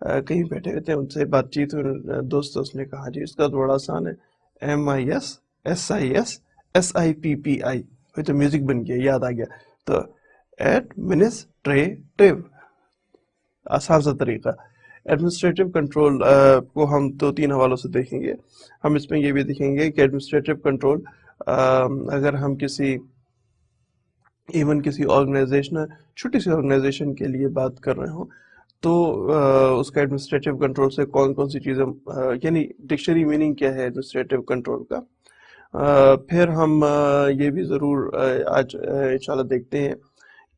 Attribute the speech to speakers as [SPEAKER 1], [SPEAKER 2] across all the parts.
[SPEAKER 1] کہیں بیٹھے ہوئے تھے، ان سے بات چیت دوست، اس نے کہا جی اس کا تو بڑا آسان ہے، MISSISSIPPI، تو میوزک بن گیا، یاد آ گیا. تو ایڈمنسٹریٹو، آسان سا طریقہ. ایڈمنسٹریٹو کنٹرول کو ہم دو تین حوالوں سے دیکھیں گے. ہم اس میں یہ بھی دیکھیں گے کہ ایڈمنسٹریٹو کنٹرول اگر ہم ایون کسی آرگنائزیشن، چھوٹی سی آرگنائزیشن کے لیے بات کر رہے ہوں تو اس کا ایڈمنسٹریٹو کنٹرول سے کون کون سی چیزیں، یعنی ڈکشنری میننگ کیا ہے ایڈمنسٹریٹو کنٹرول کا. پھر ہم یہ بھی ضرور آج انشاءاللہ دیکھتے ہیں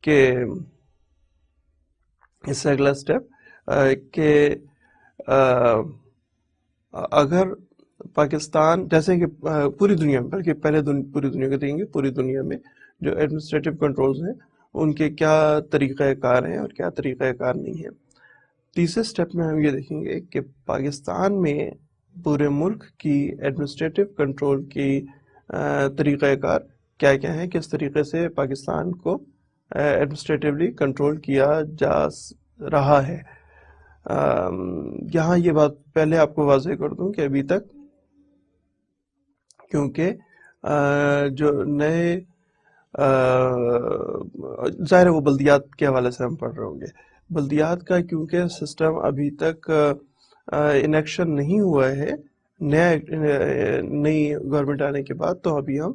[SPEAKER 1] کہ اس سے اگلا اسٹیپ کہ اگر پاکستان، جیسے کہ پوری دنیا میں، بلکہ پہلے پوری دنیا کو دیکھیں گے، پوری دنیا میں جو ایڈمنسٹریٹو کنٹرولز ہیں ان کے کیا طریقہ کار ہیں اور کیا طریقہ کار نہیں ہے. تیسرے سٹیپ میں ہم یہ دیکھیں گے کہ پاکستان میں پورے ملک کی ایڈمنسٹریٹو کنٹرول کی طریقہ کار کیا کیا ہیں، کس طریقے سے پاکستان کو ایڈمنسٹریٹولی کنٹرول کیا جا رہا ہے. یہاں یہ بات پہلے آپ کو واضح کر دوں کہ ابھی تک، کیونکہ جو نئے ظاہر ہے وہ بلدیات کے حوالے سے ہم پڑھ رہے ہوں گے، بلدیات کا کیونکہ سسٹم ابھی تک انیکشن نہیں ہوا ہے نئی گورنمنٹ آنے کے بعد، تو ابھی ہم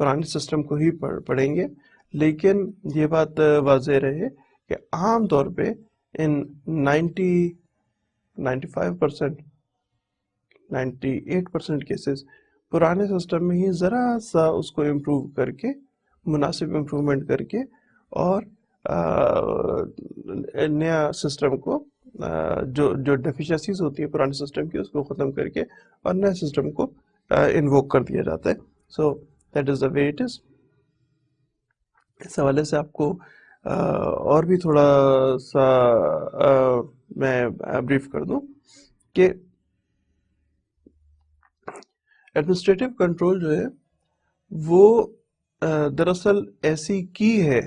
[SPEAKER 1] پرانے سسٹم کو ہی پڑھیں گے. لیکن یہ بات واضح رہے کہ عام طور پہ ان 95% 98% کیسز پرانے سسٹم میں ہی ذرا سا اس کو امپروو کر کے، مناسب امپروومنٹ کر کے، اور نیا سسٹم کو جو ڈیفیشنسیز ہوتی ہیں پرانے سسٹم کی، اس کو ختم کر کے اور نئے سسٹم کو انووک کر دیا جاتا ہے. So that is the way it is. اس حوالے سے آپ کو اور بھی تھوڑا سا میں بریف کر دوں کہ ایڈمنسٹریٹو کنٹرول جو ہے وہ دراصل ایسی کی ہے،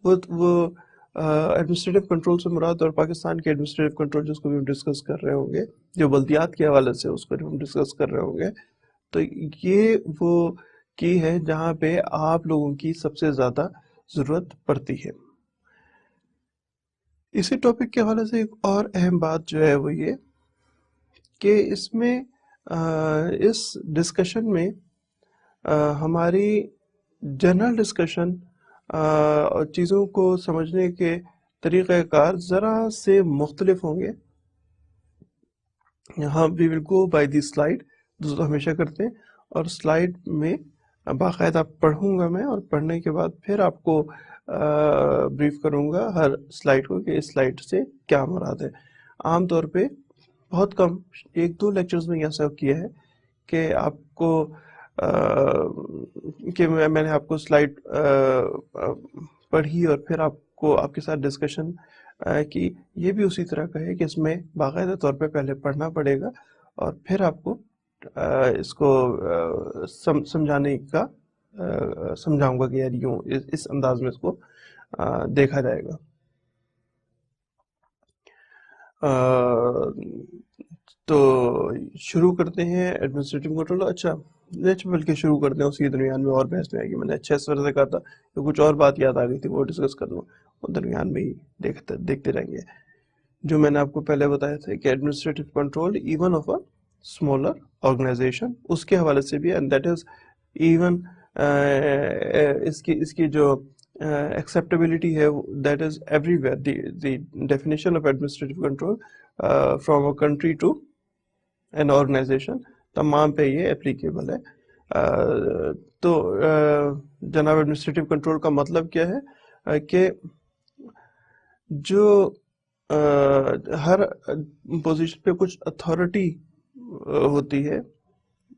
[SPEAKER 1] وہ ایڈمنسٹریٹو کنٹرول سے مراد، اور پاکستان کے ایڈمنسٹریٹو کنٹرول جس کو بھی ہم ڈسکس کر رہے ہوں گے، جو بلدیات کے حوالے سے اس کو ہم ڈسکس کر رہے ہوں گے، تو یہ وہ کی ہے جہاں پہ آپ لوگوں کی سب سے زیادہ ضرورت پڑتی ہے. اسی ٹاپک کے حوالے سے ایک اور اہم بات جو ہے وہ یہ کہ اس میں اس ڈسکشن میں ہماری جنرل ڈسکشن اور چیزوں کو سمجھنے کے طریقہ کار ذرا سے مختلف ہوں گے. یہاں وی ول گو بائی دی سلائڈ، دوستوں ہمیشہ کرتے ہیں، اور سلائڈ میں باقاعدہ پڑھوں گا میں، اور پڑھنے کے بعد پھر آپ کو بریف کروں گا ہر سلائڈ کو کہ اس سلائڈ سے کیا مراد ہے. عام طور پہ بہت کم، ایک دو لیکچرز میں ایسا کیا ہے کہ آپ کو کہ میں نے آپ کو سلائڈ پڑھی اور پھر آپ کو آپ کے ساتھ ڈسکشن کی. یہ بھی اسی طرح کا ہے کہ اس میں باقاعدہ طور پہ پہلے پڑھنا پڑے گا اور پھر آپ کو اس کو سمجھانے کا سمجھاؤں گا کہ یار یوں اس انداز میں اس کو دیکھا جائے گا. تو شروع کرتے ہیں ایڈمنسٹریٹو کنٹرول. اچھا بلکہ شروع کرتے ہیں، اسی درمیان میں اور بحث میں آئے گی. میں نے اچھا اس وجہ سے کہا تھا کہ کچھ اور بات یاد آ گئی تھی، وہ ڈسکس کر لوں، اور درمیان میں ہی دیکھتے رہیں گے. جو میں نے آپ کو پہلے بتایا تھا کہ administrative control even of a smaller organisation, اس کے حوالے سے بھی، اینڈ دیٹ از ایون اس کی جو acceptability ہے that is everywhere. The definition of administrative control from a country to an organization تمام پہ یہ applicable ہے. تو جناب ایڈمنسٹریٹو کنٹرول کا مطلب کیا ہے کہ جو ہر پوزیشن پہ کچھ اتھارٹی ہوتی ہے،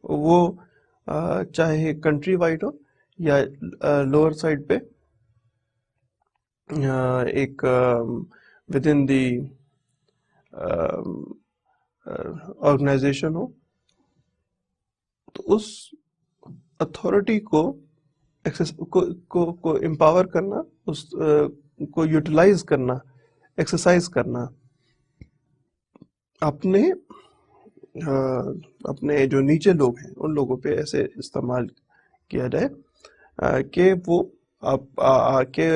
[SPEAKER 1] وہ چاہے کنٹری وائڈ ہو یا لوور سائڈ پہ ایک ود ان دی آرگنائزیشن ہو، تو اس اتھارٹی کو امپاور کرنا، اس کو یوٹیلائز کرنا، ایکسرسائز کرنا، اپنے اپنے جو نیچے لوگ ہیں ان لوگوں پہ ایسے استعمال کیا جائے کہ وہ کہ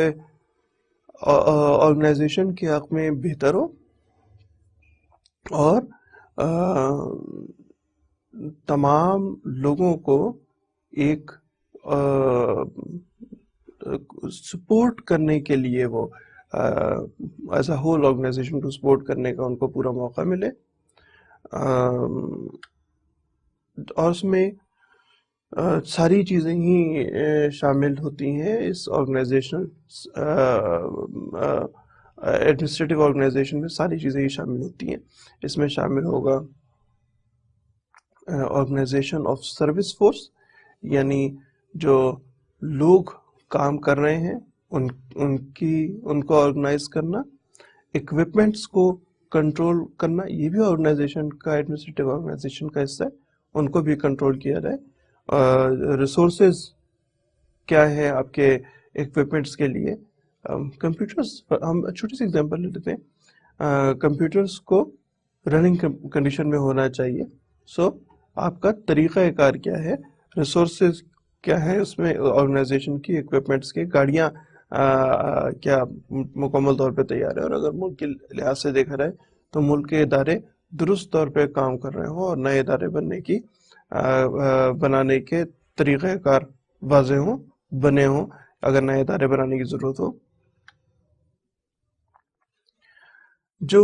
[SPEAKER 1] آرگنائزیشن کے حق میں بہتر ہو، اور تمام لوگوں کو ایک سپورٹ کرنے کے لیے، وہ ایز اے ہول آرگنائزیشن کو سپورٹ کرنے کا ان کو پورا موقع ملے، اور اس میں ساری چیزیں ہی شامل ہوتی ہیں اس آرگنائزیشنل ایڈمنسٹریٹو آرگنائزیشن میں، ساری چیزیں ہی شامل ہوتی ہیں۔ اس میں شامل ہوگا آرگنائزیشن آف سروس فورس، یعنی جو لوگ کام کر رہے ہیں ان کو آرگنائز کرنا، اکوپمنٹس کو کنٹرول کرنا، یہ بھی آرگنائزیشن کا، ایڈمنسٹریٹو آرگنائزیشن کا حصہ ہے، ان کو بھی کنٹرول کیا جائے۔ ریسورسز کیا ہے آپ کے اکوپمنٹس کے لیے؟ کمپیوٹرز، ہم چھوٹی سی ایگزامپل لے لیتے ہیں، کمپیوٹرز کو رننگ کنڈیشن میں ہونا چاہیے، سو آپ کا طریقہ کار کیا ہے، ریسورسز کیا ہے اس میں آرگنائزیشن کی، اکوپمنٹس کے، گاڑیاں کیا مکمل طور پہ تیار ہے، اور اگر ملک کے لحاظ سے دیکھا جائے تو ملک کے ادارے درست طور پہ کام کر رہے ہوں، اور نئے ادارے بنانے کے طریقہ کار واضح ہوں، بنے ہوں، اگر نئے ادارے بنانے کی ضرورت ہو۔ جو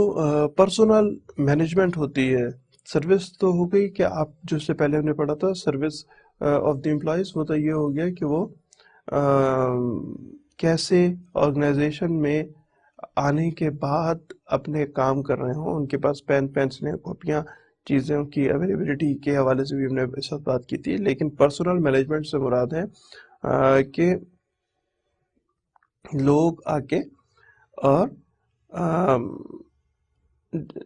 [SPEAKER 1] پرسونل مینجمنٹ ہوتی ہے، سروس تو ہو گئی کہ آپ جو سے پہلے ہم نے پڑھا تھا سروس آف دی امپلائیز، وہ تو یہ ہو گیا کہ وہ کیسے آرگنائزیشن میں آنے کے بعد اپنے کام کر رہے ہوں، ان کے پاس پین پینسلیں، کاپیاں، چیزوں کی اویلیبلٹی کے حوالے سے بھی ہم نے اس وقت بات کی تھی۔ لیکن پرسونل مینجمنٹ سے مراد ہے کہ لوگ آ کے اور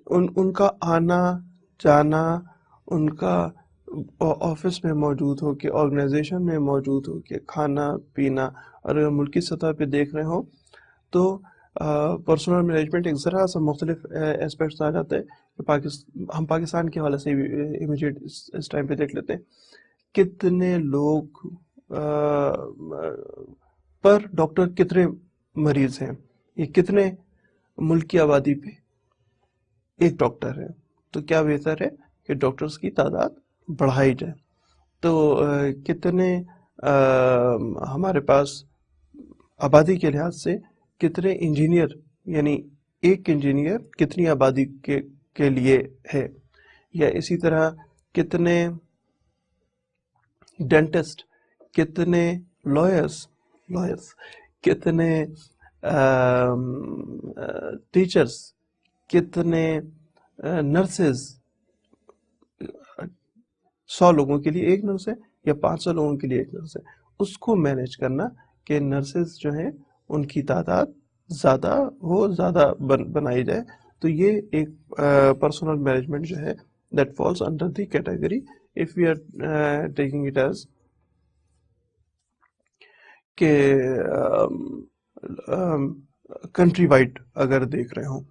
[SPEAKER 1] ان کا آنا جانا، ان کا آفس میں موجود ہو کے، آرگنائزیشن میں موجود ہو کے، کھانا پینا، اور اگر ملکی سطح پہ دیکھ رہے ہوں تو پرسنل مینجمنٹ ایک ذرا سا مختلف اسپیکٹس آ جاتے ہیں۔ ہم پاکستان کے حوالے سے امیجیٹ اس ٹائم پہ دیکھ لیتے ہیں، کتنے لوگ پر ڈاکٹر کتنے مریض ہیں، یہ کتنے ملک کی آبادی پہ ایک ڈاکٹر ہے، تو کیا بہتر ہے کہ ڈاکٹرز کی تعداد بڑھائی جائے۔ تو کتنے ہمارے پاس آبادی کے لحاظ سے کتنے انجینئر، یعنی ایک انجینئر کتنی آبادی کے لیے ہے، یا اسی طرح کتنے ڈینٹسٹ، کتنے لائرز، کتنے ٹیچرز، کتنے نرسز، 100 لوگوں کے لیے ایک نرس ہے یا 500 لوگوں کے لیے ایک نرس ہے، اس کو مینیج کرنا کہ نرسز جو ہیں ان کی تعداد زیادہ بنائی جائے۔ تو یہ ایک پرسنل مینجمنٹ جو ہے that falls under the category if we are taking it as کہ کنٹری وائڈ اگر دیکھ رہے ہوں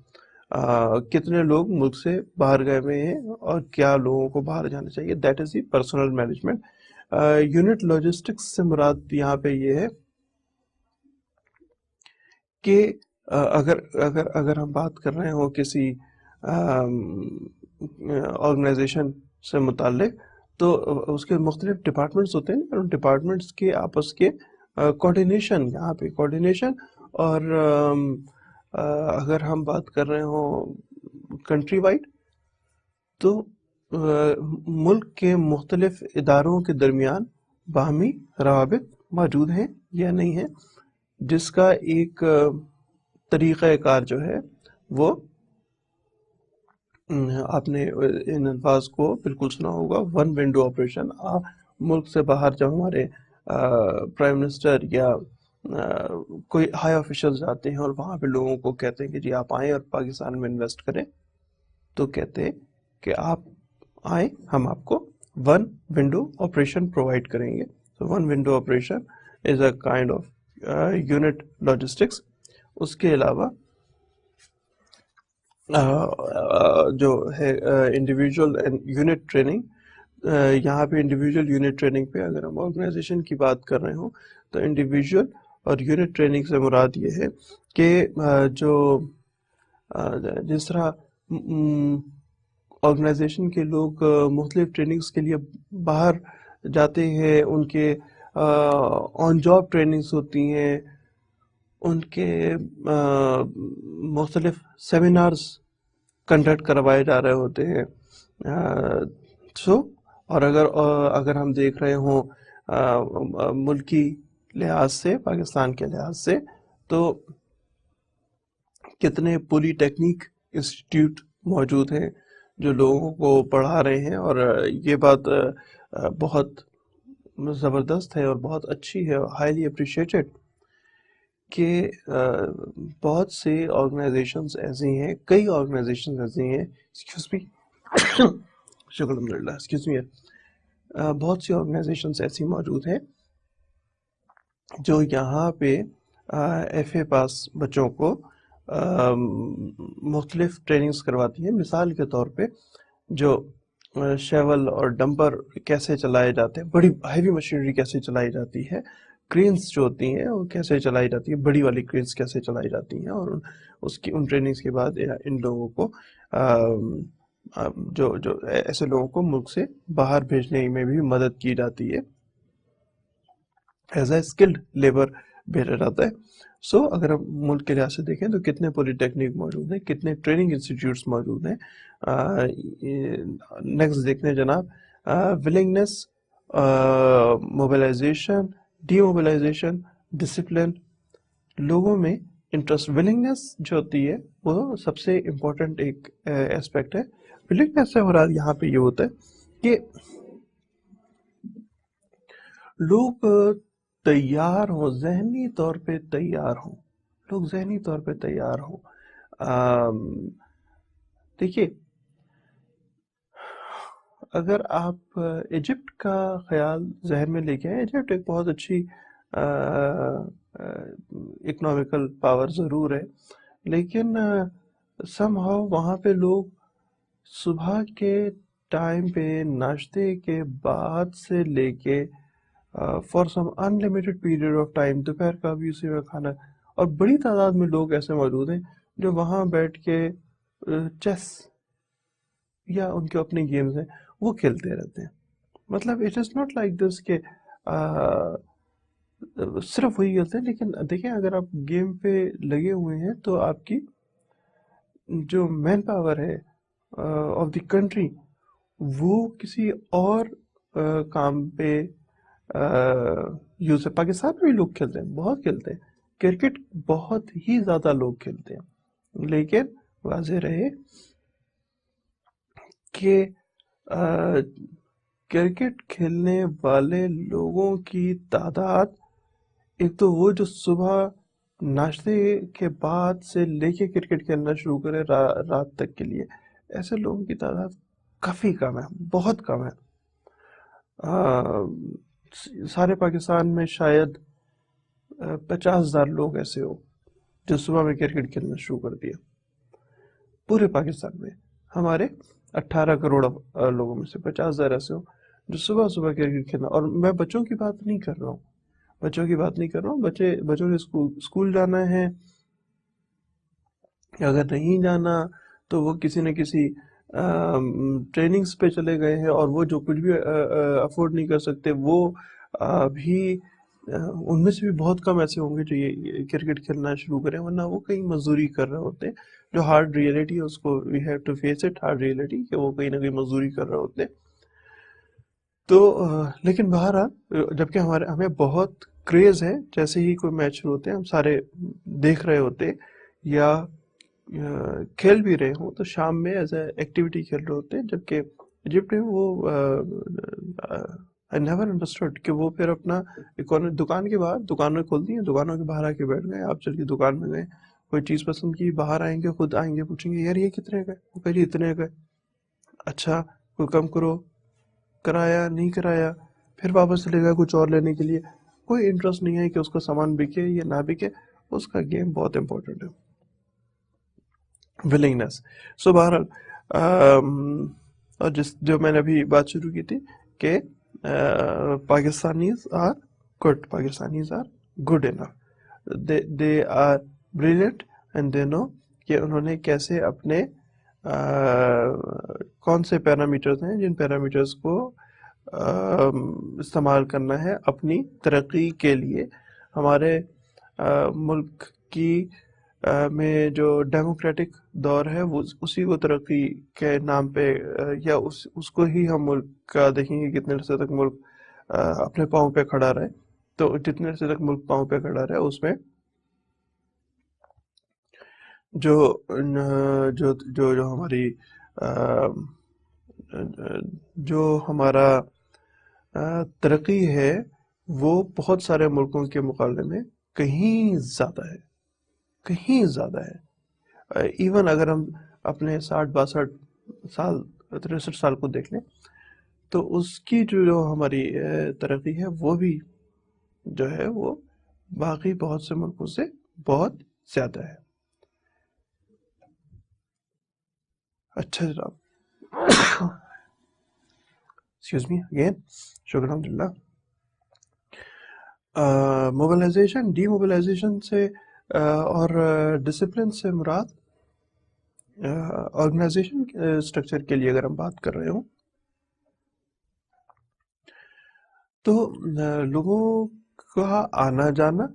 [SPEAKER 1] کتنے لوگ ملک سے باہر گئے ہوئے ہیں اور کیا لوگوں کو باہر جانا چاہیے، that is the personnel management. Unit logistics سے مراد یہاں پہ یہ ہے کہ اگر ہم بات کر رہے ہوں کسی آرگنائزیشن سے متعلق، تو اس کے مختلف ڈپارٹمنٹس ہوتے ہیں، اور ان ڈپارٹمنٹس کے آپس کے کوارڈینیشن، یہاں پہ کوارڈینیشن، اور اگر ہم بات کر رہے ہوں کنٹری وائڈ، تو ملک کے مختلف اداروں کے درمیان باہمی روابط موجود ہیں یا نہیں ہیں، جس کا ایک طریقہ کار جو ہے وہ آپ نے ان الفاظ کو بالکل سنا ہوگا، ون ونڈو آپریشن۔ ملک سے باہر جب ہمارے پرائم منسٹر یا کوئی ہائی آفیشل جاتے ہیں اور وہاں پہ لوگوں کو کہتے ہیں کہ جی آپ آئیں اور پاکستان میں انویسٹ کریں، تو کہتے ہیں کہ آپ آئیں، ہم آپ کو ون ونڈو آپریشن پرووائڈ کریں گے۔ تو one window operation is a kind of unit logistics. اس کے علاوہ جو ہے انڈیویجول اینڈ یونٹ ٹریننگ. یہاں پہ انڈیویجول یونٹ ٹریننگ پہ اگر ہم آرگنائزیشن کی بات کر رہے ہوں تو انڈیویجول اور یونٹ ٹریننگ سے مراد یہ ہے کہ جو جس طرح آرگنائزیشن کے لوگ مختلف ٹریننگز کے لیے باہر جاتے ہیں، ان کے آن جاب ٹریننگز ہوتی ہیں، ان کے مختلف سیمینارز کنڈکٹ کروائے جا رہے ہوتے ہیں. سو اور اگر ہم دیکھ رہے ہوں ملکی لحاظ سے، پاکستان کے لحاظ سے، تو کتنے پولی ٹیکنیک انسٹیٹیوٹ موجود ہیں جو لوگوں کو پڑھا رہے ہیں، اور یہ بات بہت زبردست ہے اور بہت اچھی ہے، ہائیلی اپریشیٹڈ کہ بہت سے آرگنائزیشنز ایسی ہیں، کئی آرگنائزیشنز ایسی ہیں، ایکسکیوز می شکر الحمدللہ، ایکسکیوز می، بہت سی آرگنائزیشنز ایسی موجود ہیں جو یہاں پہ ایف اے پاس بچوں کو مختلف ٹریننگز کرواتی ہیں. مثال کے طور پہ جو شیول اور ڈمپر کیسے چلائے جاتے ہیں، بڑی ہیوی مشینری کیسے چلائی جاتی ہے، کرینز جو ہوتی ہیں وہ کیسے چلائی جاتی ہیں، بڑی والی کرینز کیسے چلائی جاتی ہیں، اور ان ٹریننگز کے بعد ان لوگوں کو جو ایسے لوگوں کو ملک سے باہر بھیجنے میں بھی مدد کی جاتی ہے، ایز اے اسکلڈ لیبر بھیجا جاتا ہے. سو اگر ہم ملک کے لحاظ سے دیکھیں تو کتنے پولی ٹیکنیک موجود ہیں، کتنے ٹریننگ انسٹیٹیوٹس موجود ہیں. نیکسٹ دیکھتے ہیں جناب، willingness, mobilization, demobilization, discipline. لوگوں میں انٹرسٹ، ولنگنس جو ہوتی ہے وہ سب سے امپورٹنٹ ایک ایسپیکٹ ہے. ولنگنس سے مراد یہاں پہ یہ ہوتا ہے کہ لوگ تیار ہوں، ذہنی طور پہ تیار ہوں، لوگ ذہنی طور پہ تیار ہوں. دیکھیے، اگر آپ ایجپٹ کا خیال ذہن میں لے کے آئیں، ایجپٹ ایک بہت اچھی اکنامیکل پاور ضرور ہے، لیکن سم ہاؤ وہاں پہ لوگ صبح کے ٹائم پہ ناشتے کے بعد سے لے کے for some unlimited period of time دوپہر کا بھی اسی میں کھانا، اور بڑی تعداد میں لوگ ایسے موجود ہیں جو وہاں بیٹھ کے چیس یا ان کے اپنے گیمز ہیں وہ کھیلتے رہتے ہیں. مطلب it is not like this کہ صرف وہی کھیلتے ہیں، لیکن دیکھیں اگر آپ گیم پہ لگے ہوئے ہیں تو آپ کی جو مین پاور ہے آف دی کنٹری وہ کسی اور کام پہ یوز ہے. پاکستان میں بھی لوگ کھیلتے ہیں، بہت کھیلتے ہیں کرکٹ، بہت ہی زیادہ لوگ کھیلتے ہیں، لیکن واضح رہے کہ کرکٹ کھیلنے والے لوگوں کی تعداد، ایک تو وہ جو صبح ناشتے کے بعد سے لے کے کرکٹ کھیلنا شروع کرے رات تک کے لیے، ایسے لوگوں کی تعداد کافی کم ہے، بہت کم ہے. سارے پاکستان میں شاید 50,000 لوگ ایسے ہو جو صبح میں کرکٹ کھیلنا شروع کر دیا. پورے پاکستان میں ہمارے 18 کروڑ لوگوں میں سے 50,000 ایسے ہو جو صبح صبح کرکٹ کھیلنا. اور میں بچوں کی بات نہیں کر رہا ہوں، بچوں کی بات نہیں کر رہا ہوں، بچوں نے اسکول جانا ہے، اگر نہیں جانا تو وہ کسی نہ کسی ٹریننگز پہ چلے گئے ہیں، اور وہ جو کچھ بھی افورڈ نہیں کر سکتے وہ بھی ان میں سے بھی بہت کم ایسے ہوں گے جو یہ کرکٹ کھیلنا شروع کریں، ورنہ وہ کہیں مزدوری کر رہے ہوتے ہیں. جو ہارڈ ریئلٹی ہے اس کو we have to face it, hard reality کہ وہ کہیں نہ کہیں مزدوری کر رہے ہوتے ہیں. تو لیکن بہرحال جبکہ ہمیں بہت کریز ہے، جیسے ہی کوئی میچ شروع ہوتے ہیں ہم سارے دیکھ رہے ہوتے ہیں، یا کھیل بھی رہے ہوں تو شام میں ایز اے ایکٹیویٹی کھیل رہے ہوتے ہیں. جبکہ ایجپٹ میں وہ I never understood کہ وہ پھر اپنا دکان کے باہر، دکانیں کھولتی ہیں، دکانوں کے باہر آ کے بیٹھ گئے، آپ چل کے دکان میں گئے، کوئی چیز پسند کی، باہر آئیں گے، خود آئیں گے، پوچھیں گے یار یہ کتنے کا ہے، وہ کہہ جی اتنے کا ہے، اچھا کوئی کم کرو، کرایا نہیں کرایا، پھر واپس چلے گئے کچھ اور لینے کے لیے. کوئی انٹرسٹ نہیں ہے کہ اس کا سامان بکے یا نہ بکے، اس کا گیم بہت امپورٹنٹ ہے. ولنگنس. سو بہرحال اور جو میں نے ابھی بات شروع کی تھی کہ Pakistanis are good enough, they are brilliant and they know کہ انہوں نے کیسے اپنے کون سے پیرامیٹرز ہیں جن پیرامیٹرز کو استعمال کرنا ہے اپنی ترقی کے لیے. ہمارے ملک کی میں جو ڈیموکریٹک دور ہے وہ اسی کو ترقی کے نام پہ یا اس کو ہی ہم ملک کا دیکھیں گے کتنے عرصے تک ملک اپنے پاؤں پہ کھڑا رہے. تو جتنے عرصے تک ملک پاؤں پہ کھڑا رہے اس میں جو جو جو جو ہماری جو ہمارا ترقی ہے وہ بہت سارے ملکوں کے مقابلے میں کہیں زیادہ ہے. ایون اگر ہم اپنے 60-62 سال 63 سال کو دیکھ لیں تو اس کی جو ہماری ترقی ہے وہ بھی جو ہے وہ باقی بہت سے ملکوں سے بہت زیادہ ہے. اچھا جناب، ایکسکیوز می اگین، شکر الحمدللہ. موبلائزیشن، ڈی موبلائزیشن سے اور ڈسپلن سے مراد آرگنائزیشن اسٹرکچر کے لیے اگر ہم بات کر رہے ہوں تو لوگوں کا آنا جانا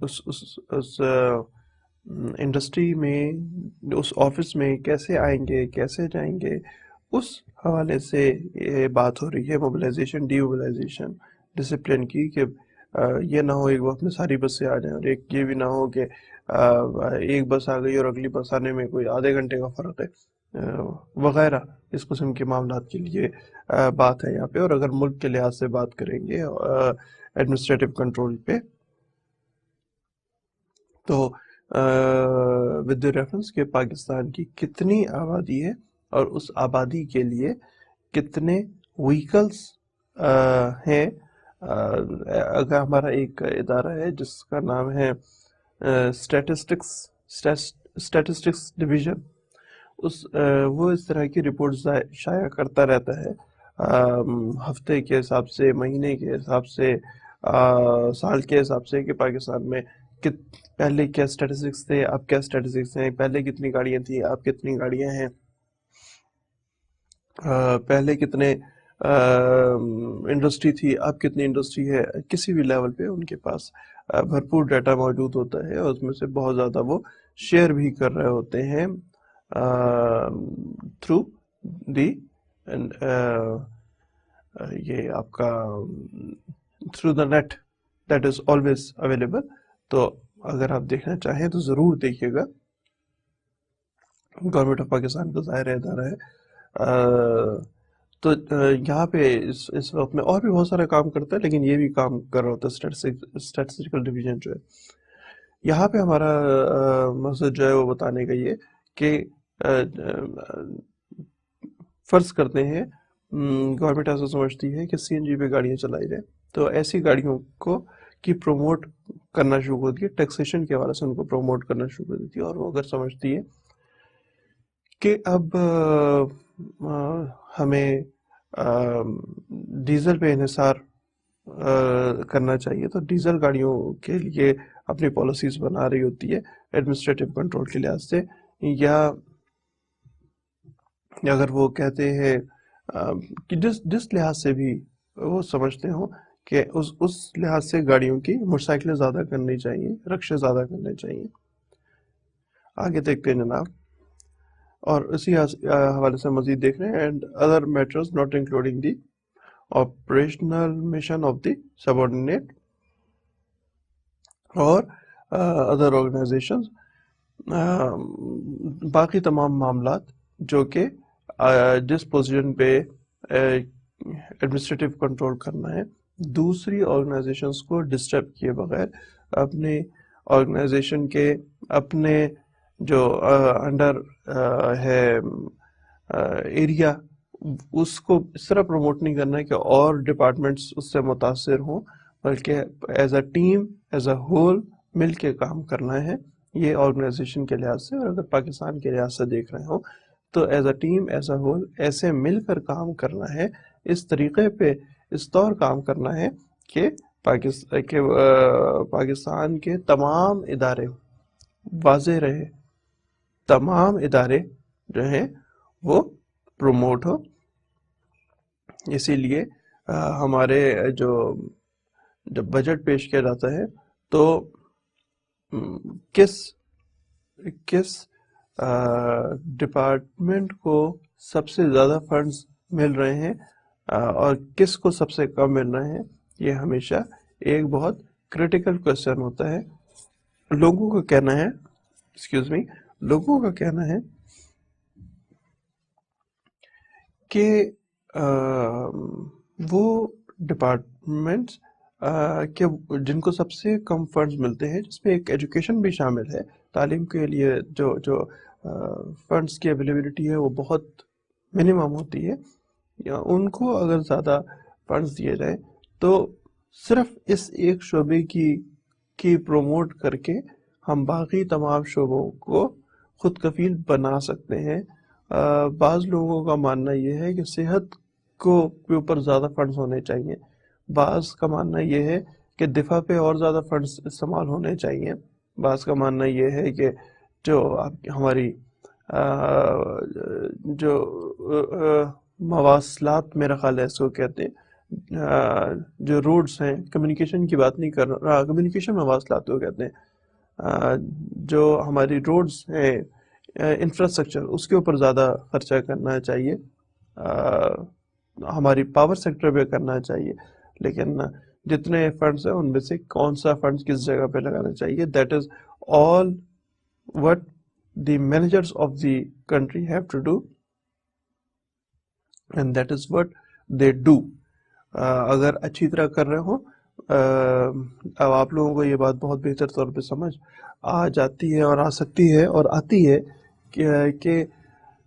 [SPEAKER 1] اس انڈسٹری میں، اس آفس میں کیسے آئیں گے کیسے جائیں گے، اس حوالے سے یہ بات ہو رہی ہے موبلائزیشن ڈی موبلائزیشن ڈسپلن کی. کہ یہ نہ ہو ایک وقت میں ساری بسیں آ جائیں، اور ایک یہ بھی نہ ہو کہ ایک بس آ گئی اور اگلی بس آنے میں کوئی آدھے گھنٹے کا فرق ہے وغیرہ. اس قسم کے معاملات کے لیے بات ہے یہاں پہ. اور اگر ملک کے لحاظ سے بات کریں گے ایڈمنسٹریٹو کنٹرول پہ تو ود ریفرنس کہ پاکستان کی کتنی آبادی ہے اور اس آبادی کے لیے کتنے وہیکلس ہیں. اگر ہمارا ایک ادارہ ہے جس کا نام ہے اسٹیٹسٹکس ڈویژن، وہ اس طرح کی رپورٹ شائع کرتا رہتا ہے ہفتے کے حساب سے، مہینے کے حساب سے، سال کے حساب سے، کہ پاکستان میں پہلے کیا اسٹیٹسٹکس تھے، اب کیا اسٹیٹسٹکس ہیں، پہلے کتنی گاڑیاں تھیں اب کتنی گاڑیاں ہیں، پہلے کتنے انڈسٹری تھی اب کتنی انڈسٹری ہے. کسی بھی لیول پہ ان کے پاس بھرپور ڈیٹا موجود ہوتا ہے اور اس میں سے بہت زیادہ وہ شیئر بھی کر رہے ہوتے ہیں تھرو دی یہ آپ کا through the net that is always available. تو اگر آپ دیکھنا چاہیں تو ضرور دیکھیے گا. گورنمنٹ آف پاکستان کا ظاہر ادارہ ہے. تو یہاں پہ اس وقت میں اور بھی بہت سارا کام کرتا ہے، لیکن یہ بھی کام کر رہا ہوتا ہے اسٹیٹسٹیکل ڈویژن جو ہے. یہاں پہ ہمارا مقصد جو ہے وہ بتانے کا یہ کہ فرض کرتے ہیں گورنمنٹ ایسا سمجھتی ہے کہ سی این جی پہ گاڑیاں چلائی جائیں، تو ایسی گاڑیوں کو کی پروموٹ کرنا شروع ہوتی ہے، ٹیکسیشن کے حوالے سے ان کو پروموٹ کرنا شروع کر دیتی ہے. اور وہ اگر سمجھتی ہے کہ اب ہمیں ڈیزل پہ انحصار کرنا چاہیے تو ڈیزل گاڑیوں کے لیے اپنی پالیسیز بنا رہی ہوتی ہے ایڈمنسٹریٹو کنٹرول کے لحاظ سے. یا اگر وہ کہتے ہیں کہ جس لحاظ سے بھی وہ سمجھتے ہوں کہ اس لحاظ سے گاڑیوں کی موٹر سائیکلیں زیادہ کرنی چاہیے، رکشے زیادہ کرنے چاہیے. آگے دیکھتے ہیں جناب، اور اسی حوالے سے مزید دیکھ رہے ہیں and other matters not including the operational mission of the subordinate اور ادر آرگنائزیشنز، باقی تمام معاملات جو کہ جس پوزیشن پہ ایڈمنسٹریٹو کنٹرول کرنا ہے دوسری آرگنائزیشنز کو ڈسٹرب کیے بغیر اپنے آرگنائزیشن کے اپنے جو انڈر ہے ایریا اس کو اس طرح پروموٹ نہیں کرنا ہے کہ اور ڈپارٹمنٹس اس سے متاثر ہوں، بلکہ as a team as a whole مل کے کام کرنا ہے یہ آرگنائزیشن کے لحاظ سے، اور اگر پاکستان کے لحاظ سے دیکھ رہے ہوں تو as a team, as a whole, ایسے مل کر کام کرنا ہے، اس طریقے پہ اس طور کام کرنا ہے کہ پاکستان کے تمام ادارے واضح رہے، تمام ادارے جو ہیں وہ پروموٹ ہو. اسی لیے ہمارے جب بجٹ پیش کیا جاتا ہے تو کس ڈپارٹمنٹ کو سب سے زیادہ فنڈز مل رہے ہیں اور کس کو سب سے کم مل رہے ہیں، یہ ہمیشہ ایک بہت کریٹیکل کوشچن ہوتا ہے. لوگوں کا کہنا ہے کہ وہ ڈپارٹمنٹس کہ جن کو سب سے کم فنڈز ملتے ہیں، جس میں ایک ایجوکیشن بھی شامل ہے، تعلیم کے لیے جو فنڈز کی اویلیبلٹی ہے وہ بہت منیمم ہوتی ہے، یا ان کو اگر زیادہ فنڈز دیے جائیں تو صرف اس ایک شعبے کی پروموٹ کر کے ہم باقی تمام شعبوں کو خود کفیل بنا سکتے ہیں. بعض لوگوں کا ماننا یہ ہے کہ صحت کے اوپر زیادہ فنڈز ہونے چاہیے، بعض کا ماننا یہ ہے کہ دفاع پہ اور زیادہ فنڈز استعمال ہونے چاہیے، بعض کا ماننا یہ ہے کہ جو ہماری جو مواصلات، میرا خیال ہے اس کو کہتے ہیں، جو روڈز ہیں، کمیونیکیشن کی بات نہیں کر رہا، کمیونیکیشن مواصلات کو کہتے ہیں، جو ہماری روڈز ہیں، انفراسٹرکچر، اس کے اوپر زیادہ خرچہ کرنا چاہیے، ہماری پاور سیکٹر پہ کرنا چاہیے. لیکن جتنے فنڈز ہیں ان میں سے کون سا فنڈز کس جگہ پہ لگانا چاہیے، that is all what the managers of the country have to do, and that is what they do. اگر اچھی طرح کر رہے ہوں، اب آپ لوگوں کو یہ بات بہت بہتر طور پہ سمجھ آ جاتی ہے اور آ سکتی ہے اور آتی ہے کہ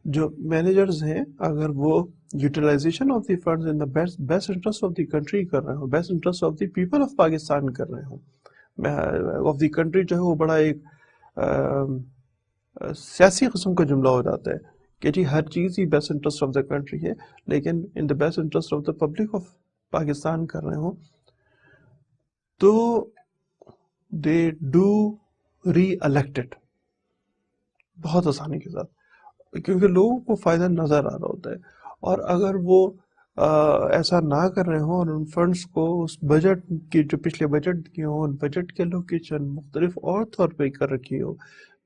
[SPEAKER 1] جو مینیجرز ہیں اگر وہ utilization of the funds in the best interest of the country کر رہے ہوں، best interest of the people of Pakistan کر رہے ہوں، آف دی کنٹری جو ہے وہ بڑا ایک سیاسی قسم کا جملہ ہو جاتا ہے کہ جی ہر چیز ہی best interest of the country ہے، لیکن in the best interest of the public of Pakistan کر رہے ہوں تو دے ڈو ری الیکٹڈ بہت آسانی کے ساتھ، کیونکہ لوگوں کو فائدہ نظر آ رہا ہوتا ہے. اور اگر وہ ایسا نہ کر رہے ہوں اور ان فنڈز کو اس بجٹ کی جو پچھلے بجٹ کی ہوں، ان بجٹ کے لوکیشن مختلف اور طور پہ کر رکھی ہو،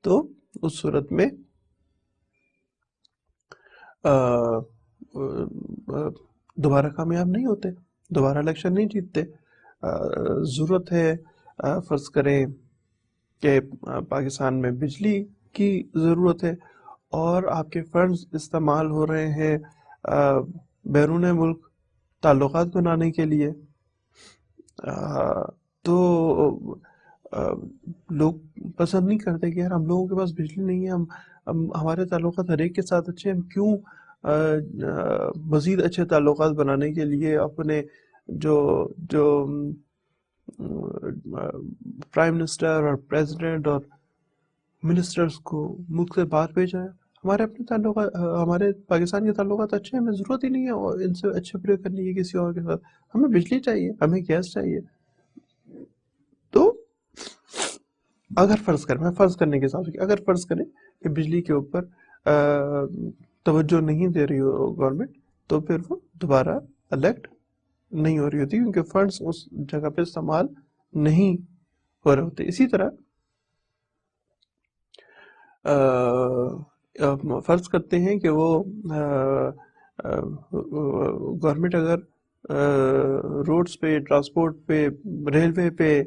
[SPEAKER 1] تو اس صورت میں دوبارہ کامیاب نہیں ہوتے، دوبارہ الیکشن نہیں جیتتے. ضرورت ہے، فرض کریں کہ پاکستان میں بجلی کی ضرورت ہے اور آپ کے فنڈز استعمال ہو رہے ہیں بیرون ملک تعلقات بنانے کے لیے، تو لوگ پسند نہیں کرتے کہ یار ہم لوگوں کے پاس بجلی نہیں ہے، ہم ہمارے تعلقات ہر ایک کے ساتھ اچھے، ہم کیوں مزید اچھے تعلقات بنانے کے لیے اپنے جو پرائم منسٹر اور پریزیڈنٹ اور منسٹرز کو ملک سے باہر بھیجا ہے. ہمارے اپنے تعلقات، ہمارے پاکستان کے تعلقات اچھے ہیں، ہمیں ضرورت ہی نہیں ہے اور ان سے اچھے پرے کرنے کی کسی اور کے ساتھ. ہمیں بجلی چاہیے، ہمیں گیس چاہیے. تو اگر فرض کریں، میں فرض کرنے کے حساب سے، اگر فرض کریں کہ بجلی کے اوپر توجہ نہیں دے رہی ہو گورنمنٹ، تو پھر وہ دوبارہ الیکٹ نہیں ہو رہی ہوتی، کیونکہ فنڈز اس جگہ پہ استعمال نہیں ہو رہے ہوتے. اسی طرح فرض کرتے ہیں کہ وہ گورنمنٹ اگر روڈز پہ، ٹرانسپورٹ پہ، ریلوے پہ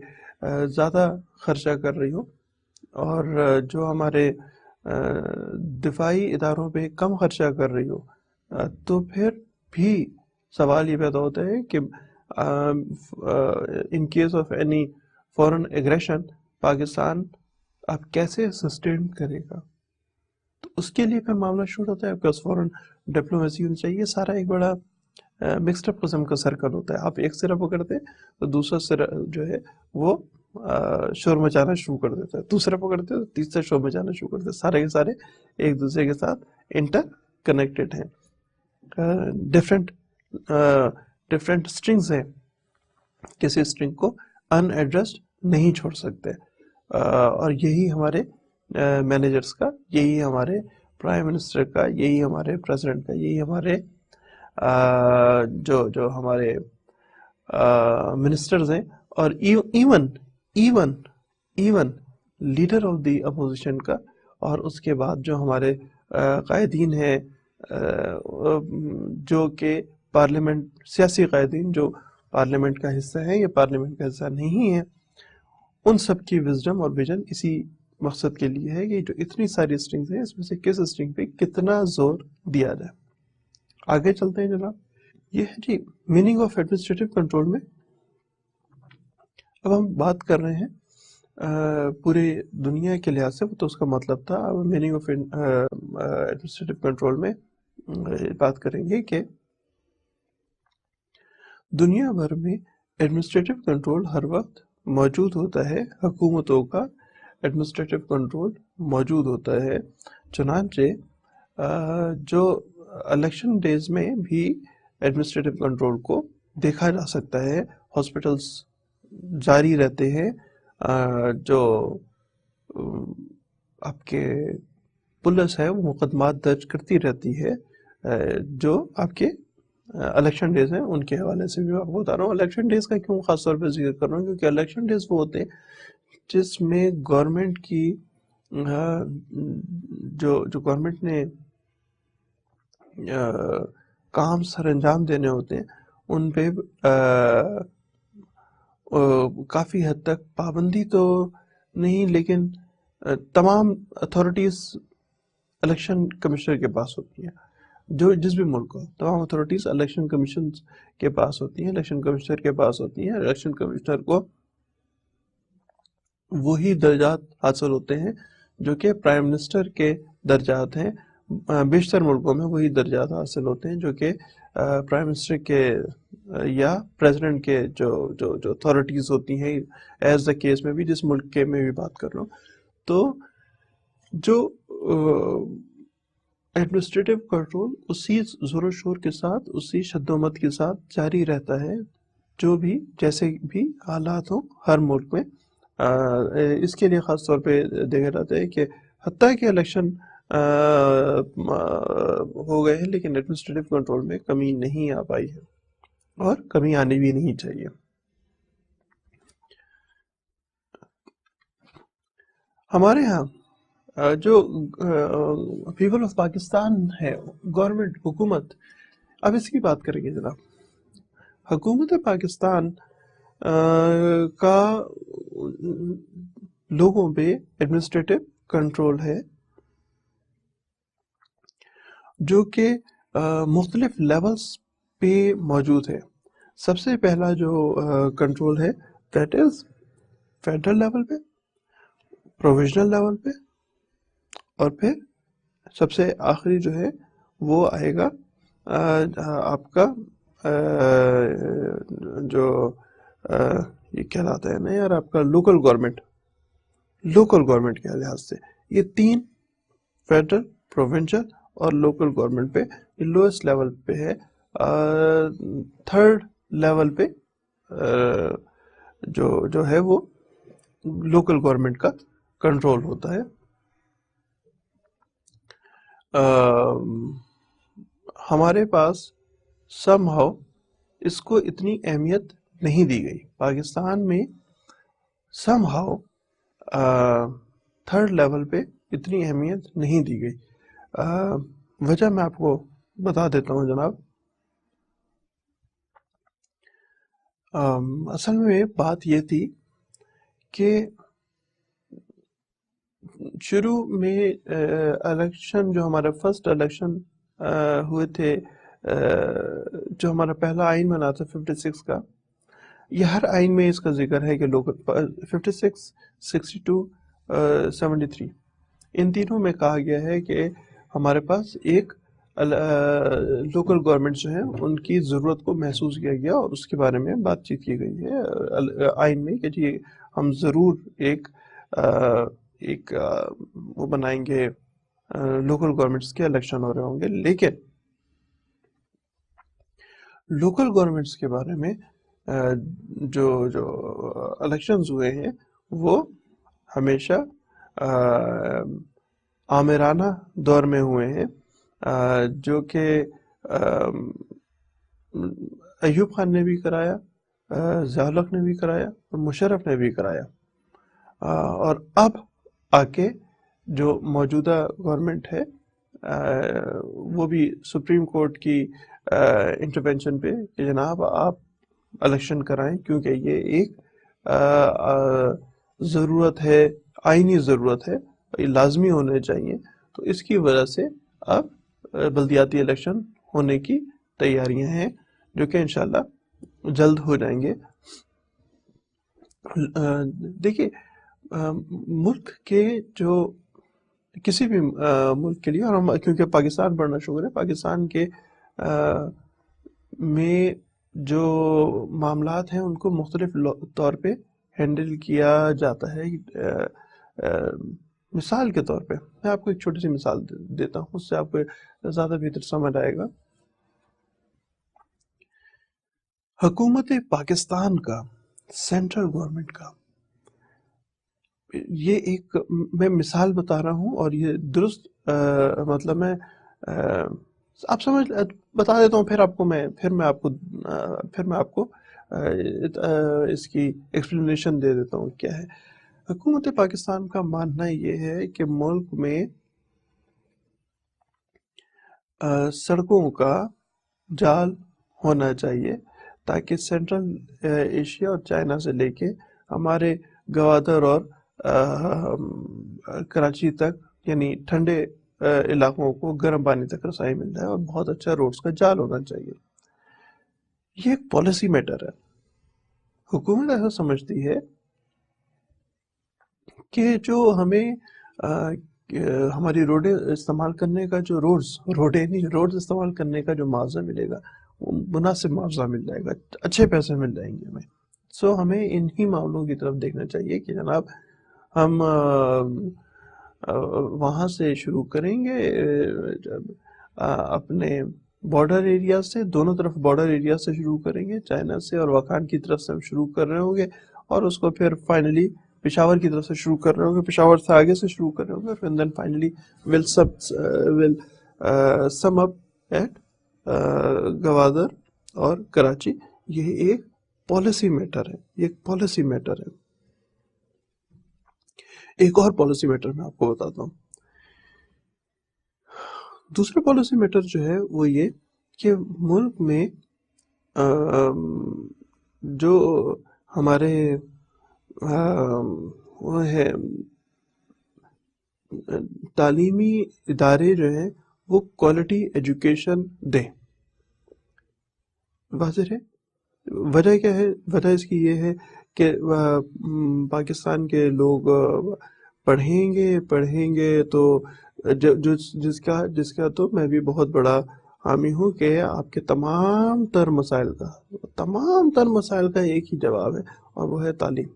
[SPEAKER 1] زیادہ خرچہ کر رہی ہو اور جو ہمارے دفاعی اداروں پہ کم خرچہ کر رہی ہو، تو پھر بھی سوال یہ پیدا ہوتا ہے کہ in case of any foreign aggression Pakistan آپ کیسے سسٹین کرے گا. تو اس کے لیے پھر معاملہ شروع ہوتا ہے، آپ کے پاس فورن ڈپلومیسی ہونی چاہیے. سارا ایک بڑا مکسڈ اپ قسم کا سرکل ہوتا ہے. آپ ایک سرا پکڑتے ہیں تو دوسرا سرا جو ہے وہ شور مچانا شروع کر دیتا ہے، دوسرا پکڑتے تو تیسرا شور مچانا شروع کر دیتا ہے. سارے کے سارے ایک دوسرے کے ساتھ انٹر کنیکٹڈ ہیں. ڈفرینٹ ڈفرینٹ اسٹرنگز ہیں، کسی اسٹرنگ کو ان ایڈریسڈ نہیں چھوڑ سکتے. اور یہی ہمارے مینیجرس کا، یہی ہمارے پرائم منسٹر کا، یہی ہمارے پریزیڈنٹ کا، یہی ہمارے جو ہمارے منسٹرز ہیں، اور even even even leader of the opposition کا، اور اس کے بعد جو ہمارے قائدین ہیں جو کہ پارلیمنٹ، سیاسی قائدین جو پارلیمنٹ کا حصہ ہیں یا پارلیمنٹ کا حصہ نہیں ہیں، ان سب کی وزڈم اور ویژن اسی مقصد کے لیے ہے کہ جو اتنی ساری اسٹرنگز ہیں اس میں سے کس اسٹرنگ پہ کتنا زور دیا جائے. آگے چلتے ہیں جناب. یہ ہے جی میننگ آف ایڈمنسٹریٹو کنٹرول میں. اب ہم بات کر رہے ہیں پوری دنیا کے لحاظ سے، تو اس کا مطلب تھا. اب میننگ آف ایڈمنسٹریٹو کنٹرول میں بات کریں گے کہ دنیا بھر میں ایڈمنسٹریٹو کنٹرول ہر وقت موجود ہوتا ہے، حکومتوں کا ایڈمنسٹریٹو کنٹرول موجود ہوتا ہے. چنانچہ جو الیکشن ڈیز میں بھی ایڈمنسٹریٹو کنٹرول کو دیکھا جا سکتا ہے. ہاسپٹلس جاری رہتے ہیں، جو آپ کے پولیس ہے وہ مقدمات درج کرتی رہتی ہے جو آپ کے الیکشن ڈیز ہیں. ان کے حوالے سے بھی آپ کو بتا رہا ہوں. الیکشن ڈیز کا کیوں خاص طور پہ ذکر کر رہا ہوں؟ کیونکہ الیکشن ڈیز وہ ہوتے ہیں جس میں گورنمنٹ کی جو گورنمنٹ نے کام سر انجام دینے ہوتے ہیں ان پہ کافی حد تک پابندی تو نہیں، لیکن تمام اتھارٹیز الیکشن کمشنر کے پاس ہوتی ہیں. جو جس بھی ملک ہو تمام اتھارٹیز الیکشن کمیشن کے پاس ہوتی ہیں، الیکشن کمشنر کے پاس ہوتی ہیں. الیکشن کمشنر کو وہی درجات حاصل ہوتے ہیں جو کہ پرائم منسٹر کے درجات ہیں. بیشتر ملکوں میں وہی درجات حاصل ہوتے ہیں جو کہ پرائم منسٹر کے یا پریزیڈنٹ کے جو اتھارٹیز ہوتی ہیں. ایز دا کیس میں بھی جس ملک کے میں بھی بات کر رہا ہوں، تو جو ایڈمنسٹریٹو کنٹرول اسی زور و شور کے ساتھ، اسی شد و مت کے ساتھ جاری رہتا ہے جو بھی جیسے بھی حالات ہوں ہر ملک میں. اس کے لیے خاص طور پہ دیکھا جاتا ہے کہ حتیٰ کہ الیکشن ہو گئے ہیں لیکن ایڈمنسٹریٹو کنٹرول میں کمی نہیں آ پائی ہے، اور کمی آنی بھی نہیں چاہیے. ہمارے ہاں جو پیپل آف پاکستان ہے، گورنمنٹ، حکومت، اب اس کی بات کریں گے جناب. حکومت پاکستان کا لوگوں پہ ایڈمنسٹریٹو کنٹرول ہے جو کہ مختلف لیولز پہ موجود ہے. سب سے پہلا جو کنٹرول ہے دیٹ از فیڈرل لیول پہ، پروویژنل لیول پہ، اور پھر سب سے آخری جو ہے وہ آئے گا آپ کا جو یہ کہلاتا ہے نا یار آپ کا لوکل گورنمنٹ کے لحاظ سے. یہ تین، فیڈرل، پروونشل اور لوکل گورنمنٹ پہ لوئسٹ لیول پہ ہے. تھرڈ لیول پہ جو ہے وہ لوکل گورنمنٹ کا کنٹرول ہوتا ہے. ہمارے پاس سم ہاؤ اس کو اتنی اہمیت نہیں دی گئی. پاکستان میں سم ہاؤ تھرڈ لیول پہ اتنی اہمیت نہیں دی گئی. وجہ میں آپ کو بتا دیتا ہوں جناب. اصل میں بات یہ تھی کہ شروع میں الیکشن، جو ہمارا فرسٹ الیکشن ہوئے تھے، جو ہمارا پہلا آئین بنا تھا 56 کا، یہ ہر آئین میں اس کا ذکر ہے کہ لوکل 56، 62، 73 ان تینوں میں کہا گیا ہے کہ ہمارے پاس ایک لوکل گورنمنٹ جو ہیں ان کی ضرورت کو محسوس کیا گیا اور اس کے بارے میں بات چیت کی گئی ہے آئین میں کہ جی ہم ضرور ایک وہ بنائیں گے، لوکل گورنمنٹس کے الیکشن ہو رہے ہوں گے، لیکن لوکل گورنمنٹس کے بارے میں جو الیکشنز ہوئے ہیں وہ ہمیشہ آمرانہ دور میں ہوئے ہیں، جو کہ ایوب خان نے بھی کرایا، ضیاء الحق نے بھی کرایا، مشرف نے بھی کرایا، اور اب آ کے جو موجودہ گورنمنٹ ہے وہ بھی سپریم کورٹ کی انٹرونشن پہ کہ جناب آپ الیکشن کرائیں، کیونکہ یہ ایک ضرورت ہے، آئینی ضرورت ہے، یہ لازمی ہونے چاہیے، تو اس کی وجہ سے اب بلدیاتی الیکشن ہونے کی تیاریاں ہیں، جو کہ انشاءاللہ جلد ہو جائیں گے۔ دیکھیے ملک کے جو کسی بھی ملک کے لیے، اور ہم کیونکہ پاکستان بڑھنا شکر ہے، پاکستان کے میں جو معاملات ہیں ان کو مختلف طور پہ ہینڈل کیا جاتا ہے۔ مثال کے طور پہ میں آپ کو ایک چھوٹی سی مثال دیتا ہوں، اس سے آپ کو زیادہ بہتر سمجھ آئے گا۔ حکومت پاکستان کا، سینٹرل گورنمنٹ کا، یہ ایک میں مثال بتا رہا ہوں، اور یہ درست مطلب میں آپ سمجھ بتا دیتا ہوں، پھر میں آپ کو اس کی ایکسپلینیشن دے دیتا ہوں کیا ہے۔ حکومت پاکستان کا ماننا یہ ہے کہ ملک میں سڑکوں کا جال ہونا چاہیے، تاکہ سینٹرل ایشیا اور چائنا سے لے کے ہمارے گوادر اور کراچی تک، یعنی ٹھنڈے علاقوں کو گرم پانی تک رسائی مل جائے، اور بہت اچھا روڈز کا جال ہونا چاہیے۔ یہ ایک پالیسی میٹر ہے۔ حکومت ایسا سمجھتی ہے کہ جو ہمیں ہماری روڈیں استعمال کرنے کا جو روڈز استعمال کرنے کا جو معاوضہ ملے گا، وہ مناسب معاوضہ مل جائے گا، اچھے پیسے مل جائیں گے ہمیں۔ سو ہمیں انہی معاملوں کی طرف دیکھنا چاہیے کہ جناب ہم وہاں سے شروع کریں گے، اپنے بارڈر ایریا سے، دونوں طرف بارڈر ایریا سے شروع کریں گے، چائنا سے اور وقان کی طرف سے ہم شروع کر رہے ہوں گے، اور اس کو پھر فائنلی پشاور کی طرف سے شروع کر رہے ہوں گے، پشاور سے آگے سے شروع کر رہے ہوں گے، پھر then finally will sum up at Gwadar اور کراچی۔ یہ ایک پالیسی میٹر ہے، یہ ایک پالیسی میٹر ہے۔ ایک اور پالیسی میٹر میں آپ کو بتاتا ہوں۔ دوسرا پالیسی میٹر جو ہے وہ یہ کہ ملک میں جو ہمارے وہ ہے تعلیمی ادارے جو ہیں وہ کوالٹی ایجوکیشن دیں۔ واضح ہے وجہ کیا ہے؟ وجہ اس کی یہ ہے کہ پاکستان کے لوگ پڑھیں گے تو جس کا تو میں بھی بہت بڑا حامی ہوں کہ آپ کے تمام تر مسائل کا ایک ہی جواب ہے، اور وہ ہے تعلیم۔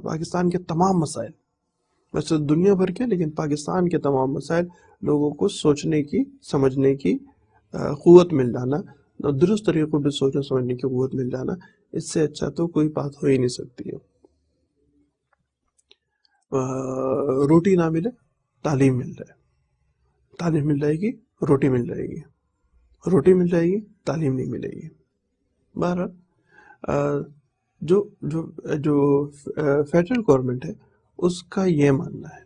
[SPEAKER 1] پاکستان کے تمام مسائل، ویسے دنیا بھر کے، لیکن پاکستان کے تمام مسائل، لوگوں کو سوچنے کی، سمجھنے کی قوت مل جانا، درست طریقوں پہ سوچنے سمجھنے کی قوت مل جانا، اس سے اچھا تو کوئی بات ہو ہی نہیں سکتی ہے۔ روٹی نہ ملے، تعلیم مل جائے، تعلیم مل جائے گی، روٹی مل جائے گی، روٹی مل جائے گی، تعلیم نہیں ملے گی۔ بہرحال جو فیڈرل گورنمنٹ ہے اس کا یہ ماننا ہے۔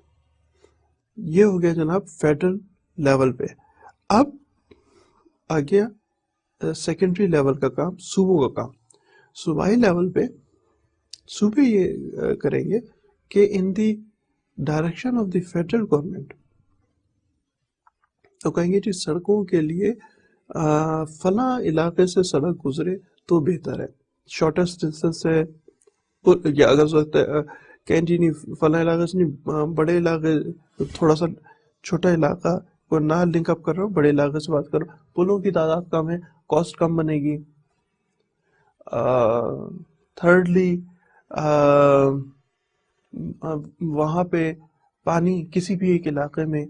[SPEAKER 1] یہ ہو گیا جناب فیڈرل لیول پہ۔ اب آ گیا سیکنڈری لیول کا کام، صوبوں کا کام۔ صوبائی لیول پہ صوبے یہ کریں گے کہ in the direction of the federal government, تو کہیں گے جی سڑکوں کے لیے فلاں علاقے سے سڑک گزرے تو بہتر ہے، شارٹیسٹ ڈسٹینس ہے، یا اگر کہیں جی نہیں فلاں علاقے سے نہیں، بڑے علاقے، تھوڑا سا چھوٹا علاقہ کو نہ لنک اپ کر رہا ہوں، بڑے علاقے سے بات کر رہا ہوں، پلوں کی تعداد کم ہے، کاسٹ کم بنے گی۔ تھرڈلی وہاں پہ پانی کسی بھی ایک علاقے میں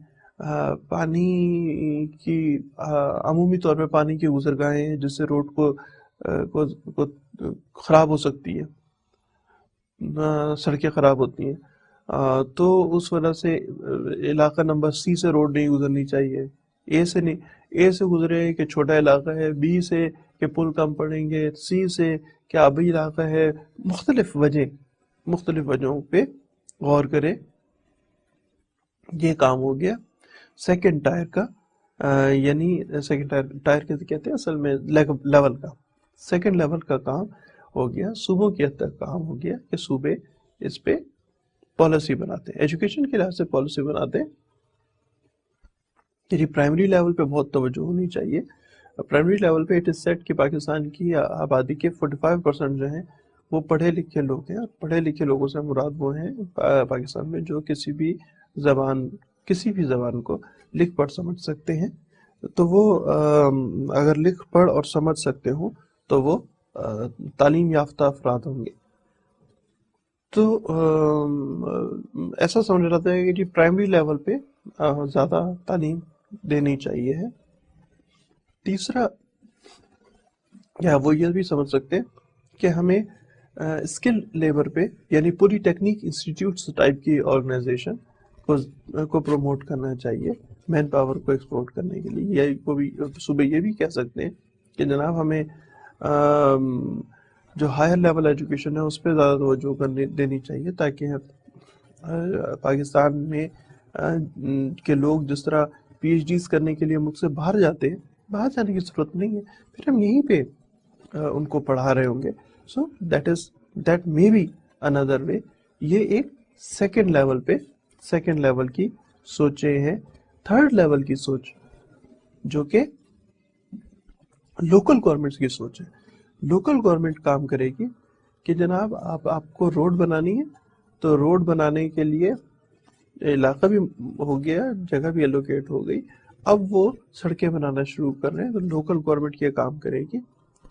[SPEAKER 1] پانی کی عمومی طور پہ پانی کی گزرگاہیں ہیں جس سے روڈ کو خراب ہو سکتی ہے، سڑکیں خراب ہوتی ہیں، تو اس وجہ سے علاقہ نمبر سی سے روڈ نہیں گزرنی چاہیے، اے سے نہیں، اے سے گزرے کہ چھوٹا علاقہ ہے، بی سے کہ پل کم پڑیں گے، سی سے کہ آبی علاقہ ہے، مختلف وجہوں پہ غور کرے۔ یہ کام ہو گیا سیکنڈ ٹائر کا، یعنی سیکنڈ ٹائر کہتے ہیں اصل میں لیول کا، سیکنڈ لیول کا کام ہو گیا۔ صوبوں کی حد تک کام ہو گیا کہ صوبے اس پہ پالیسی بناتے ہیں، ایجوکیشن کے لحاظ سے پالیسی بناتے ہیں۔ یعنی پرائمری لیول پہ بہت توجہ ہونی چاہیے۔ پرائمری لیول پہ اٹ از سیٹ کہ پاکستان کی آبادی کے 45% جو ہیں وہ پڑھے لکھے لوگ ہیں، اور پڑھے لکھے لوگوں سے مراد وہ ہیں پاکستان میں جو کسی بھی زبان کو لکھ پڑھ سمجھ سکتے ہیں، تو وہ اگر لکھ پڑھ اور سمجھ سکتے ہوں تو وہ تعلیم یافتہ افراد ہوں گے۔ تو ایسا سمجھ رہتا ہے کہ جی پرائمری لیول پہ زیادہ تعلیم دینی چاہیے ہے۔ تیسرا یا وہ یہ بھی سمجھ سکتے ہیں کہ ہمیں اسکل لیبر پہ، یعنی پولی ٹیکنیک انسٹیٹیوٹس ٹائپ کی آرگنائزیشن کو پروموٹ کرنا چاہیے مین پاور کو ایکسپورٹ کرنے کے لیے۔ صوبے یہ بھی کہہ سکتے ہیں کہ جناب ہمیں جو ہائر لیول ایجوکیشن ہے اس پہ زیادہ توجہ دینی چاہیے، تاکہ پاکستان میں کے لوگ جس طرح پی ایچ ڈیز کرنے کے لیے ملک سے باہر جاتے ہیں، باہر جانے کی ضرورت نہیں ہے، پھر ہم یہیں پہ ان کو پڑھا رہے ہوں گے۔ سو دیٹ مے بی اندر وے۔ یہ ایک سیکنڈ لیول کی سوچیں ہیں۔ تھرڈ لیول کی سوچ جو کہ لوکل گورنمنٹس کی سوچ ہے، لوکل گورنمنٹ کام کرے گی کہ جناب آپ کو روڈ بنانی ہے، تو روڈ بنانے کے لیے علاقہ بھی ہو گیا، جگہ بھی ایلوکیٹ ہو گئی، اب وہ سڑکیں بنانا شروع کر رہے ہیں، تو لوکل گورنمنٹ یہ کام کرے گی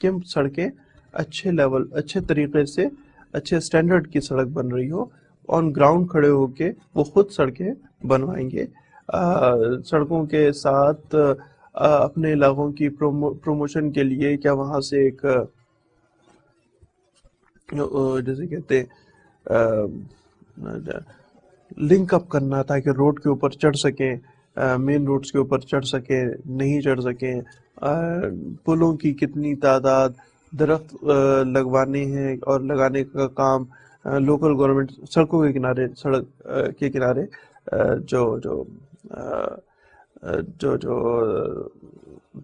[SPEAKER 1] کہ سڑکیں اچھے طریقے سے، اچھے سٹینڈرڈ کی سڑک بن رہی ہو، آن گراؤنڈ کھڑے ہو کے وہ خود سڑکیں بنوائیں گے۔ سڑکوں کے ساتھ اپنے علاقوں کی پروموشن کے لیے کیا وہاں سے ایک جیسے کہتے لنک اپ کرنا تاکہ روڈ کے اوپر چڑھ سکیں، مین روڈز کے اوپر چڑھ سکیں، نہیں چڑھ سکیں، پلوں کی کتنی تعداد، درخت لگوانے ہیں اور لگانے کا کام لوکل گورنمنٹ، سڑکوں کے کنارے، سڑک کے کنارے جو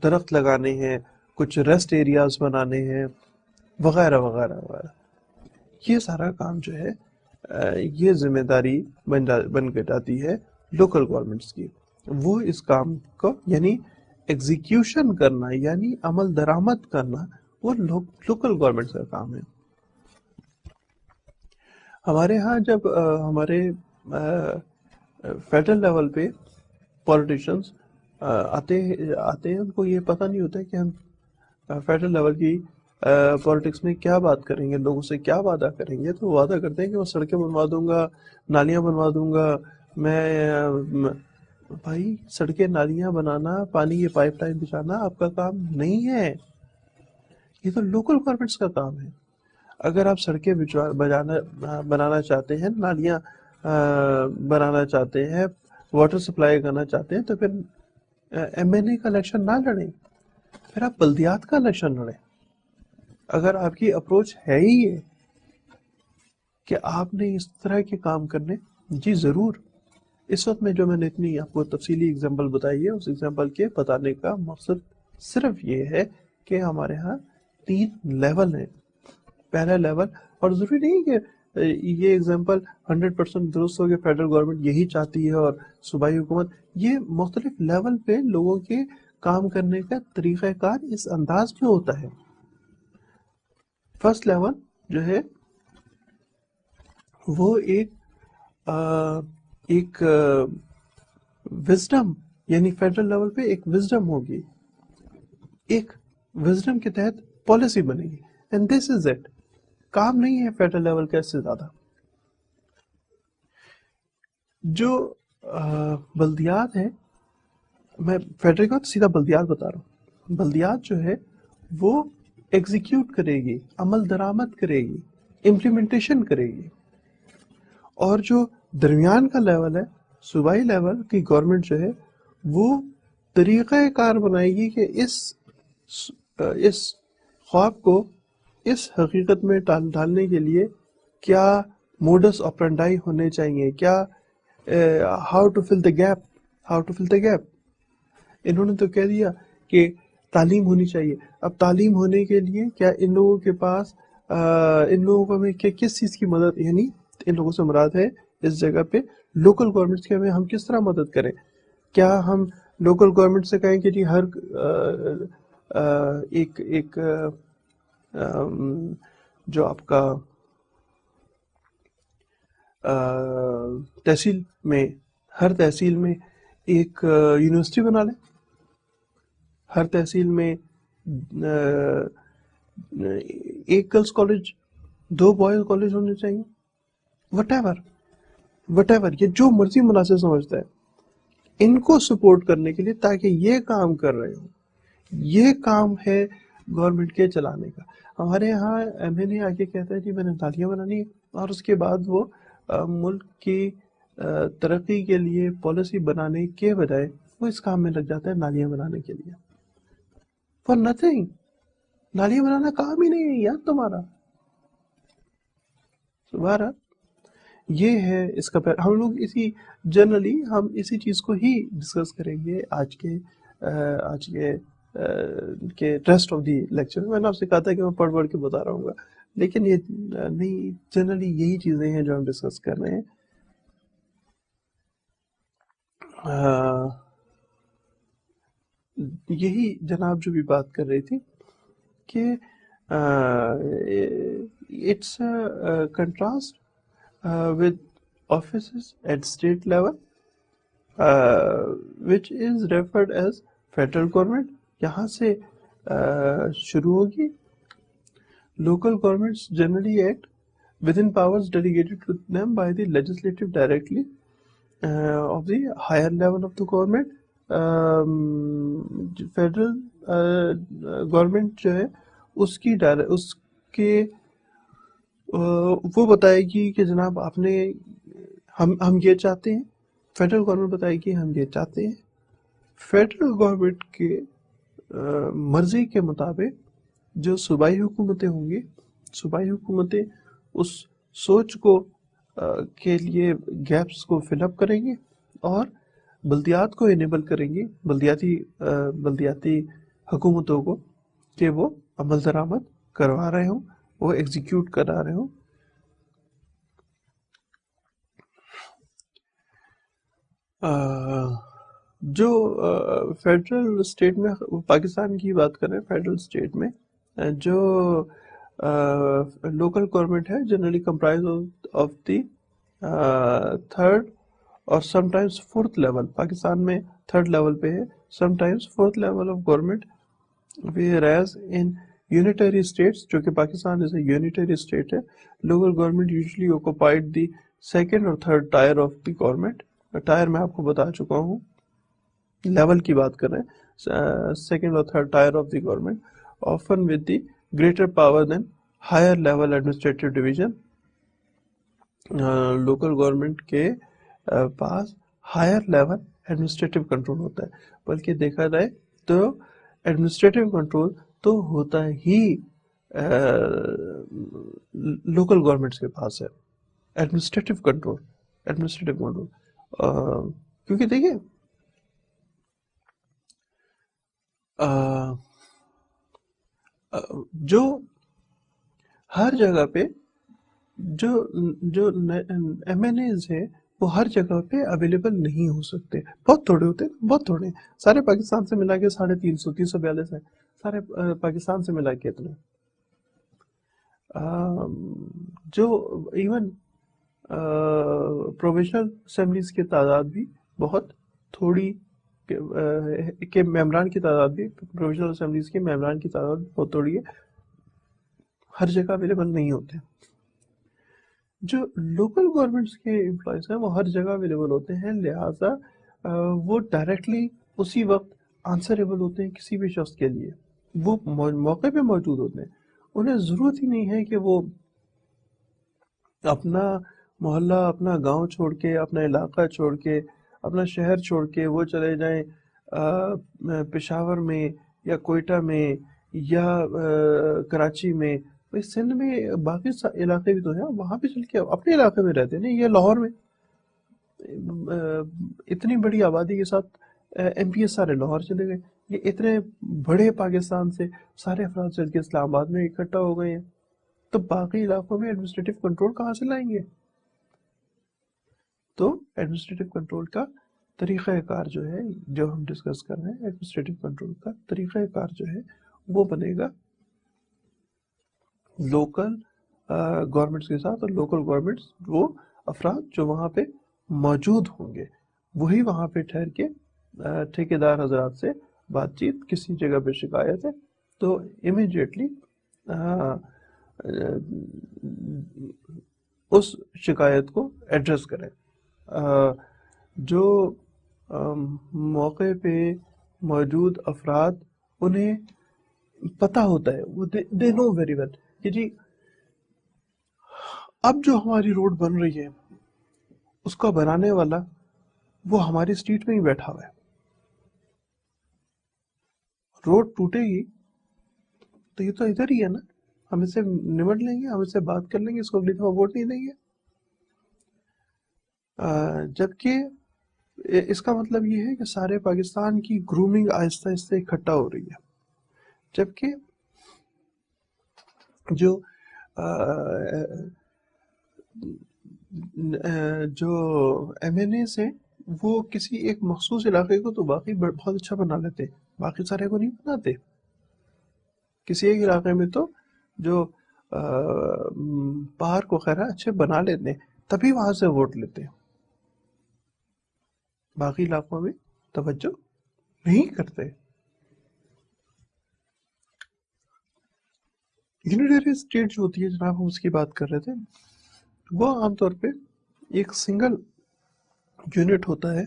[SPEAKER 1] درخت لگانے ہیں، کچھ ریسٹ ایریاز بنانے ہیں، وغیرہ وغیرہ وغیرہ۔ یہ سارا کام جو ہے یہ ذمہ داری بن کے جاتی ہے لوکل گورنمنٹس کی۔ وہ اس کام کو یعنی ایگزیکیوشن کرنا، یعنی عمل درآمد کرنا، وہ لوکل گورنمنٹس کا کام ہے۔ ہمارے ہاں جب ہمارے فیڈرل لیول پہ پولیٹیشنز آتے ہیں، ان کو یہ پتہ نہیں ہوتا کہ ہم فیڈرل لیول کی پولیٹکس میں کیا بات کریں گے، لوگوں سے کیا وعدہ کریں گے۔ تو وعدہ کرتے ہیں کہ میں سڑکیں بنوا دوں گا، نالیاں بنوا دوں گا۔ بھائی سڑکیں نالیاں بنانا، پانی کی پائپ لائن بچھانا آپ کا کام نہیں ہے، یہ تو لوکل گورنمنٹس کا کام ہے۔ اگر آپ سڑکیں بنانا چاہتے ہیں، نالیاں بنانا چاہتے ہیں، واٹر سپلائی کرنا چاہتے ہیں، تو پھر ایم این اے کا الیکشن نہ لڑیں، پھر آپ بلدیات کا الیکشن لڑیں۔ اگر آپ کی اپروچ ہے ہی یہ کہ آپ نے اس طرح کے کام کرنے، جی ضرور۔ اس وقت میں جو میں نے اتنی آپ کو تفصیلی اگزامپل بتائی ہے، اس اگزامپل کے بتانے کا مقصد صرف یہ ہے کہ ہمارے ہاں 3 لیول ہیں۔ پہلا لیول، اور ضروری نہیں کہ یہ اگزامپل 100% درست ہو کہ فیڈرل گورنمنٹ یہی چاہتی ہے اور صوبائی حکومت، یہ مختلف لیول پہ لوگوں کے کام کرنے کا طریقہ کار اس انداز میں ہوتا ہے۔ فرسٹ لیول جو ہے وہ ایک وزڈم، یعنی فیڈرل لیول پہ ایک وزڈم ہوگی، ایک وزڈم کے تحت پالیسی بنے گی، اینڈ دس از اٹ۔ کام نہیں ہے فیڈرل لیول کا اس سے زیادہ. جو بلدیات ہیں، میں فیڈرل کا سیدھا بلدیات بتا رہا ہوں، بلدیات جو ہے وہ ایگزیکیوٹ کرے گی، عمل درآمد کرے گی، امپلیمنٹیشن کرے گی. اور جو درمیان کا لیول ہے، صوبائی لیول کی گورنمنٹ جو ہے وہ طریقہ کار بنائے گی کہ اس خواب کو اس حقیقت میں ڈالنے کے لیے کیا موڈس آپرنڈائی ہونے چاہیے، کیا how to fill the gap, how to fill the gap. انہوں نے تو کہہ دیا کہ تعلیم ہونی چاہیے. اب تعلیم ہونے کے لیے کیا ان لوگوں کے پاس ان لوگوں کو ہمیں کس چیز کی مدد، یعنی ان لوگوں سے مراد ہے اس جگہ پہ لوکل گورنمنٹس کی ہم کس طرح مدد کریں. کیا ہم لوکل گورنمنٹ سے کہیں کہ جی ہر ایک جو آپ کا تحصیل میں، ہر تحصیل میں ایک یونیورسٹی بنا لیں، ہر تحصیل میں ایک گرلس کالج، 2 بوائز کالج ہونے چاہیے، وٹ ایور یہ جو مرضی مناسب سمجھتا ہے ان کو سپورٹ کرنے کے لیے، تاکہ یہ کام کر رہے ہوں. یہ کام ہے گورنمنٹ کے چلانے کا. ہمارے یہاں ایم این اے آگے کہتا ہے جی میں نے نالیاں بنانی ہے، اور اس کے بعد وہ ملک کی ترقی کے لیے پالیسی بنانے کے بجائے وہ اس کام میں لگ جاتا ہے نالیاں بنانے کے لیے. For nothing. نالیاں بنانا کام ہی نہیں ہے یار تمہارا. دوبارہ یہ ہے اس کا ہم لوگ جنرلی ہم اسی چیز کو ہی ڈسکس کریں گے آج کے ریسٹ آف دی لیکچر. میں نے آپ سے کہا تھا کہ میں پڑھ کے بتا رہا ہوں گا، لیکن یہ نہیں، جنرلی یہی چیزیں ہیں جو ہم ڈسکس کر رہے ہیں. یہی جناب جو بھی بات کر رہی تھی کہ it's contrast with offices at state level which is referred as federal government. یہاں سے شروع ہوگی. Local governments generally act within powers delegated to them by the legislative directly of the higher level of the government. Federal government جو ہے اس کے وہ بتائے گی کہ جناب آپ نے ہم یہ چاہتے ہیں. فیڈرل گورنمنٹ بتائے گی ہم یہ چاہتے ہیں. فیڈرل گورنمنٹ کے مرضی کے مطابق جو صوبائی حکومتیں ہوں گی، صوبائی حکومتیں اس سوچ کو کے لیے گیپس کو فل اپ کریں گی اور بلدیات کو انیبل کریں گی، بلدیاتی حکومتوں کو، کہ وہ عمل درآمد کروا رہے ہوں، وہ ایگزیکیوٹ کرا رہے ہوں. جو فیڈرل اسٹیٹ میں، پاکستان کی بات کریں، فیڈرل اسٹیٹ میں جو لوکل گورنمنٹ ہے generally comprise of the third اور sometimes fourth level. Pakistan میں تھرڈ لیول پہ ہے، sometimes fourth level of government. whereas in unitary states، جو کہ Pakistan is a unitary state ہے، local government usually occupied the second or third tier of the government. Tier میں آپ کو بتا چکا ہوں، لیول کی بات کر رہے ہیں، سیکنڈ اور third tier of the government, often with the greater power than higher level administrative division. Local government کے پاس ہائر لیول ایڈمنسٹریٹو کنٹرول ہوتا ہے، بلکہ دیکھا جائے تو ایڈمنسٹریٹو کنٹرول تو ہوتا ہی لوکل گورنمنٹس کے پاس ہے. ایڈمنسٹریٹو کنٹرول کیونکہ دیکھیے جو ہر جگہ پہ جو ایم این ایز ہیں وہ ہر جگہ پہ اویلیبل نہیں ہو سکتے. بہت تھوڑے ہوتے ہیں، بہت تھوڑے ہیں. سارے پاکستان سے ملا کے 342 ہیں، سارے پاکستان سے ملا کے اتنے. جو ایون پروویشنل اسمبلیز کی تعداد بھی بہت تھوڑی، کہ ممبران کی تعداد بھی، پروویشنل اسمبلیز کے ممبران کی تعداد بہت تھوڑی ہے. ہر جگہ اویلیبل نہیں ہوتے. جو لوکل گورنمنٹس کے امپلائیز ہیں وہ ہر جگہ اویلیبل ہوتے ہیں، لہٰذا وہ ڈائریکٹلی اسی وقت آنسریبل ہوتے ہیں کسی بھی شخص کے لیے. وہ موقع پہ موجود ہوتے ہیں. انہیں ضرورت ہی نہیں ہے کہ وہ اپنا محلہ، اپنا گاؤں چھوڑ کے، اپنا علاقہ چھوڑ کے، اپنا شہر چھوڑ کے وہ چلے جائیں پشاور میں یا کوئٹہ میں یا کراچی میں. بھائی سندھ میں باقی علاقے بھی تو ہیں، وہاں پہ چل کے اپنے علاقے میں رہتے ہیں. نہیں، یہ لاہور میں اتنی بڑی آبادی کے ساتھ ایم پی ایس سارے لاہور چلے گئے. یہ اتنے بڑے پاکستان سے سارے افراد چل کے اسلام آباد میں اکٹھا ہو گئے ہیں، تو باقی علاقوں میں ایڈمنسٹریٹو کنٹرول کہاں سے لائیں گے؟ تو ایڈمنسٹریٹو کنٹرول کا طریقہ کار جو ہے، جو ہم ڈسکس کر رہے ہیں، ایڈمنسٹریٹو کنٹرول کا طریقہ کار جو ہے وہ بنے گا لوکل گورنمنٹس کے ساتھ. اور لوکل گورنمنٹس وہ افراد جو وہاں پہ موجود ہوں گے، وہی وہاں پہ ٹھہر کے ٹھیکیدار حضرات سے بات چیت، کسی جگہ پہ شکایت ہے تو امیڈیٹلی اس شکایت کو ایڈریس کریں. جو موقع پہ موجود افراد، انہیں پتہ ہوتا ہے، وہ دے نو ویری ویل کہ جی اب جو ہماری روڈ بن رہی ہے اس کا بنانے والا وہ ہماری اسٹریٹ میں ہی بیٹھا ہوا ہے. روڈ ٹوٹے گی تو یہ تو ادھر ہی ہے نا، ہم اسے نمٹ لیں گے، ہم اسے بات کر لیں گے، اس کو اگلی دفعہ ووٹ نہیں دیں گے. جبکہ اس کا مطلب یہ ہے کہ سارے پاکستان کی گرومنگ آہستہ آہستہ اکٹھا ہو رہی ہے. جبکہ جو ایم این ایز ہیں وہ کسی ایک مخصوص علاقے کو تو باقی بہت اچھا بنا لیتے، باقی سارے کو نہیں بناتے. کسی ایک علاقے میں تو جو پارک وغیرہ اچھے بنا لیتے ہیں، تبھی وہاں سے ووٹ لیتے ہیں. باقی علاقوں میں توجہ نہیں کرتے. یونیٹری اسٹیٹ جو ہوتی ہے جناب، ہم اس کی بات کر رہے تھے، وہ عام طور پہ ایک سنگل یونٹ ہوتا ہے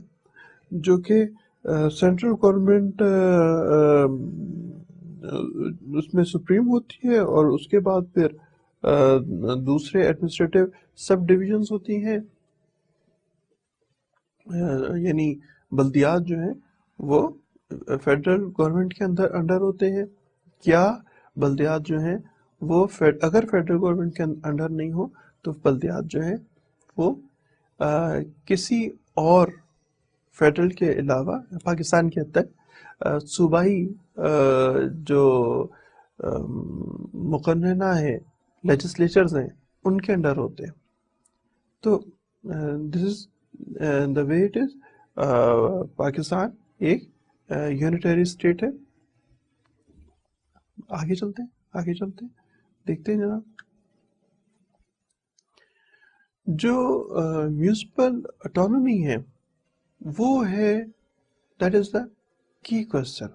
[SPEAKER 1] جو کہ سینٹرل گورنمنٹ اس میں سپریم ہوتی ہے، اور اس کے بعد پھر دوسرے ایڈمنسٹریٹو سب ڈویژنز ہوتی ہیں. یعنی بلدیات جو ہیں وہ فیڈرل گورنمنٹ کے انڈر ہوتے ہیں، کیا بلدیات جو ہیں وہ اگر فیڈرل گورنمنٹ کے انڈر نہیں ہو تو بلدیات جو ہیں وہ کسی اور فیڈرل کے علاوہ پاکستان کے حد تک صوبائی جو مقننہ ہے، لیجسلیچرز ہیں، ان کے انڈر ہوتے ہیں. تو دس از دا وے اٹ از. پاکستان ایک یونیٹری اسٹیٹ ہے. آگے چلتے ہیں دیکھتے ہیں جناب. جو میونسپل اٹانومی ہے وہ ہے، دیٹ از دا کی کوشچن.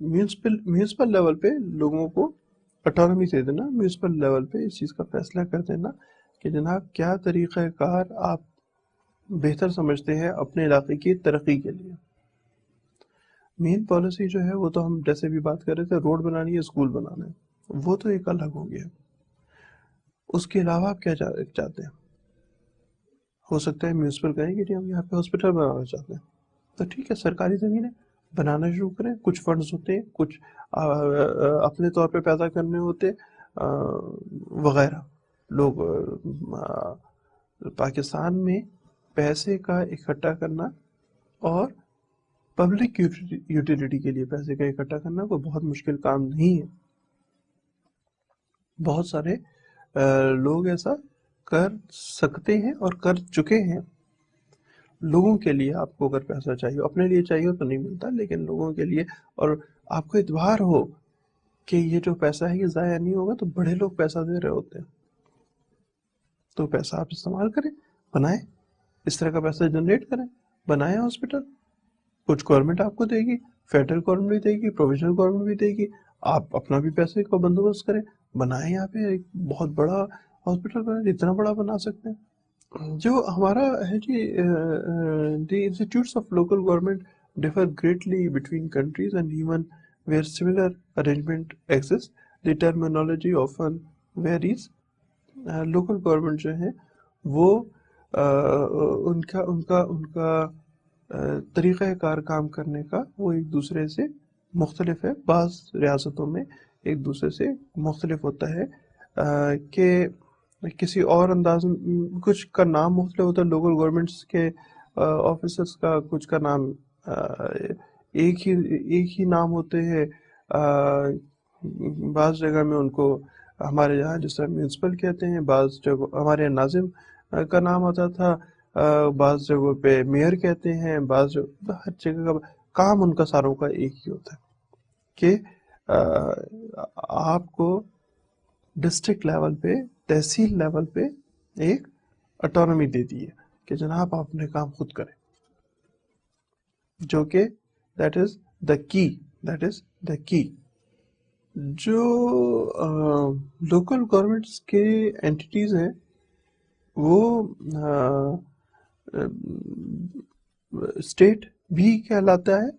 [SPEAKER 1] میونسپل لیول پہ لوگوں کو اٹانومی دے دینا، میونسپل لیول پہ اس چیز کا فیصلہ کر دینا کہ جناب کیا طریقہ کار آپ بہتر سمجھتے ہیں اپنے علاقے کی ترقی کے لیے. مین پالیسی جو ہے وہ تو ہم جیسے بھی بات کر رہے تھے، روڈ بنانی ہے، اسکول بنانا ہے، وہ تو ایک الگ ہو گیا. اس کے علاوہ آپ کیا چاہتے ہیں؟ ہو سکتا ہے میونسپل کہیں کہ جی ہم یہاں پہ ہاسپٹل بنانا چاہتے ہیں، تو ٹھیک ہے، سرکاری زمینیں بنانا شروع کریں. کچھ فنڈز ہوتے ہیں، کچھ اپنے طور پہ پیدا کرنے ہوتے وغیرہ. لوگ پاکستان میں پیسے کا اکٹھا کرنا اور پبلک یوٹیلیٹی کے لیے پیسے کا اکٹھا کرنا کوئی بہت مشکل کام نہیں ہے. بہت سارے لوگ ایسا کر سکتے ہیں اور کر چکے ہیں. لوگوں کے لیے آپ کو اگر پیسہ چاہیے، اپنے لیے چاہیے تو نہیں ملتا، لیکن لوگوں کے لیے، اور آپ کو اعتبار ہو کہ یہ جو پیسہ ہے یہ ضائع نہیں ہوگا، تو بڑے لوگ پیسہ دے رہے ہوتے ہیں، تو پیسہ آپ استعمال کریں، بنائیں، اس طرح کا پیسہ جنریٹ کریں، بنائیں ہاسپٹل. کچھ گورنمنٹ آپ کو دے گی، فیڈرل گورنمنٹ بھی دے گی، پروویژنل گورنمنٹ بھی دے گی. آپ اپنا بھی پیسے کا بندوبست کریں, بنائیں یہاں پہ ایک بہت بڑا ہاسپٹل بنائیں, اتنا بڑا بنا سکتے ہیں. جو ہمارا ہے جی, the institutes of local government differ greatly between countries and even where similar arrangement exists, the terminology often varies. Local government جو ہے وہ ان کا طریقہ کار کام کرنے کا وہ ایک دوسرے سے مختلف ہے. بعض ریاستوں میں ایک دوسرے سے مختلف ہوتا ہے کہ کسی اور انداز میں کچھ کا نام مختلف ہوتا ہے. لوکل گورنمنٹس کے آفیسرس کا کچھ کا نام ایک ہی نام ہوتے ہیں. بعض جگہ میں ان کو ہمارے یہاں جس طرح میونسپل کہتے ہیں, بعض جگہ ہمارے یہاں ناظم کا نام آتا تھا, بعض جگہوں پہ میئر کہتے ہیں, بعض ہر جگہ کا کام ان کا ساروں کا ایک ہی ہوتا ہے کہ آپ کو ڈسٹرکٹ لیول پہ, تحصیل لیول پہ ایک اٹانومی دے دی ہے کہ جناب آپ اپنے کام خود کریں, جو کہ دیٹ از دا کی. جو لوکل گورنمنٹس کے اینٹیز ہیں وہ اسٹیٹ بھی کہلاتا ہے.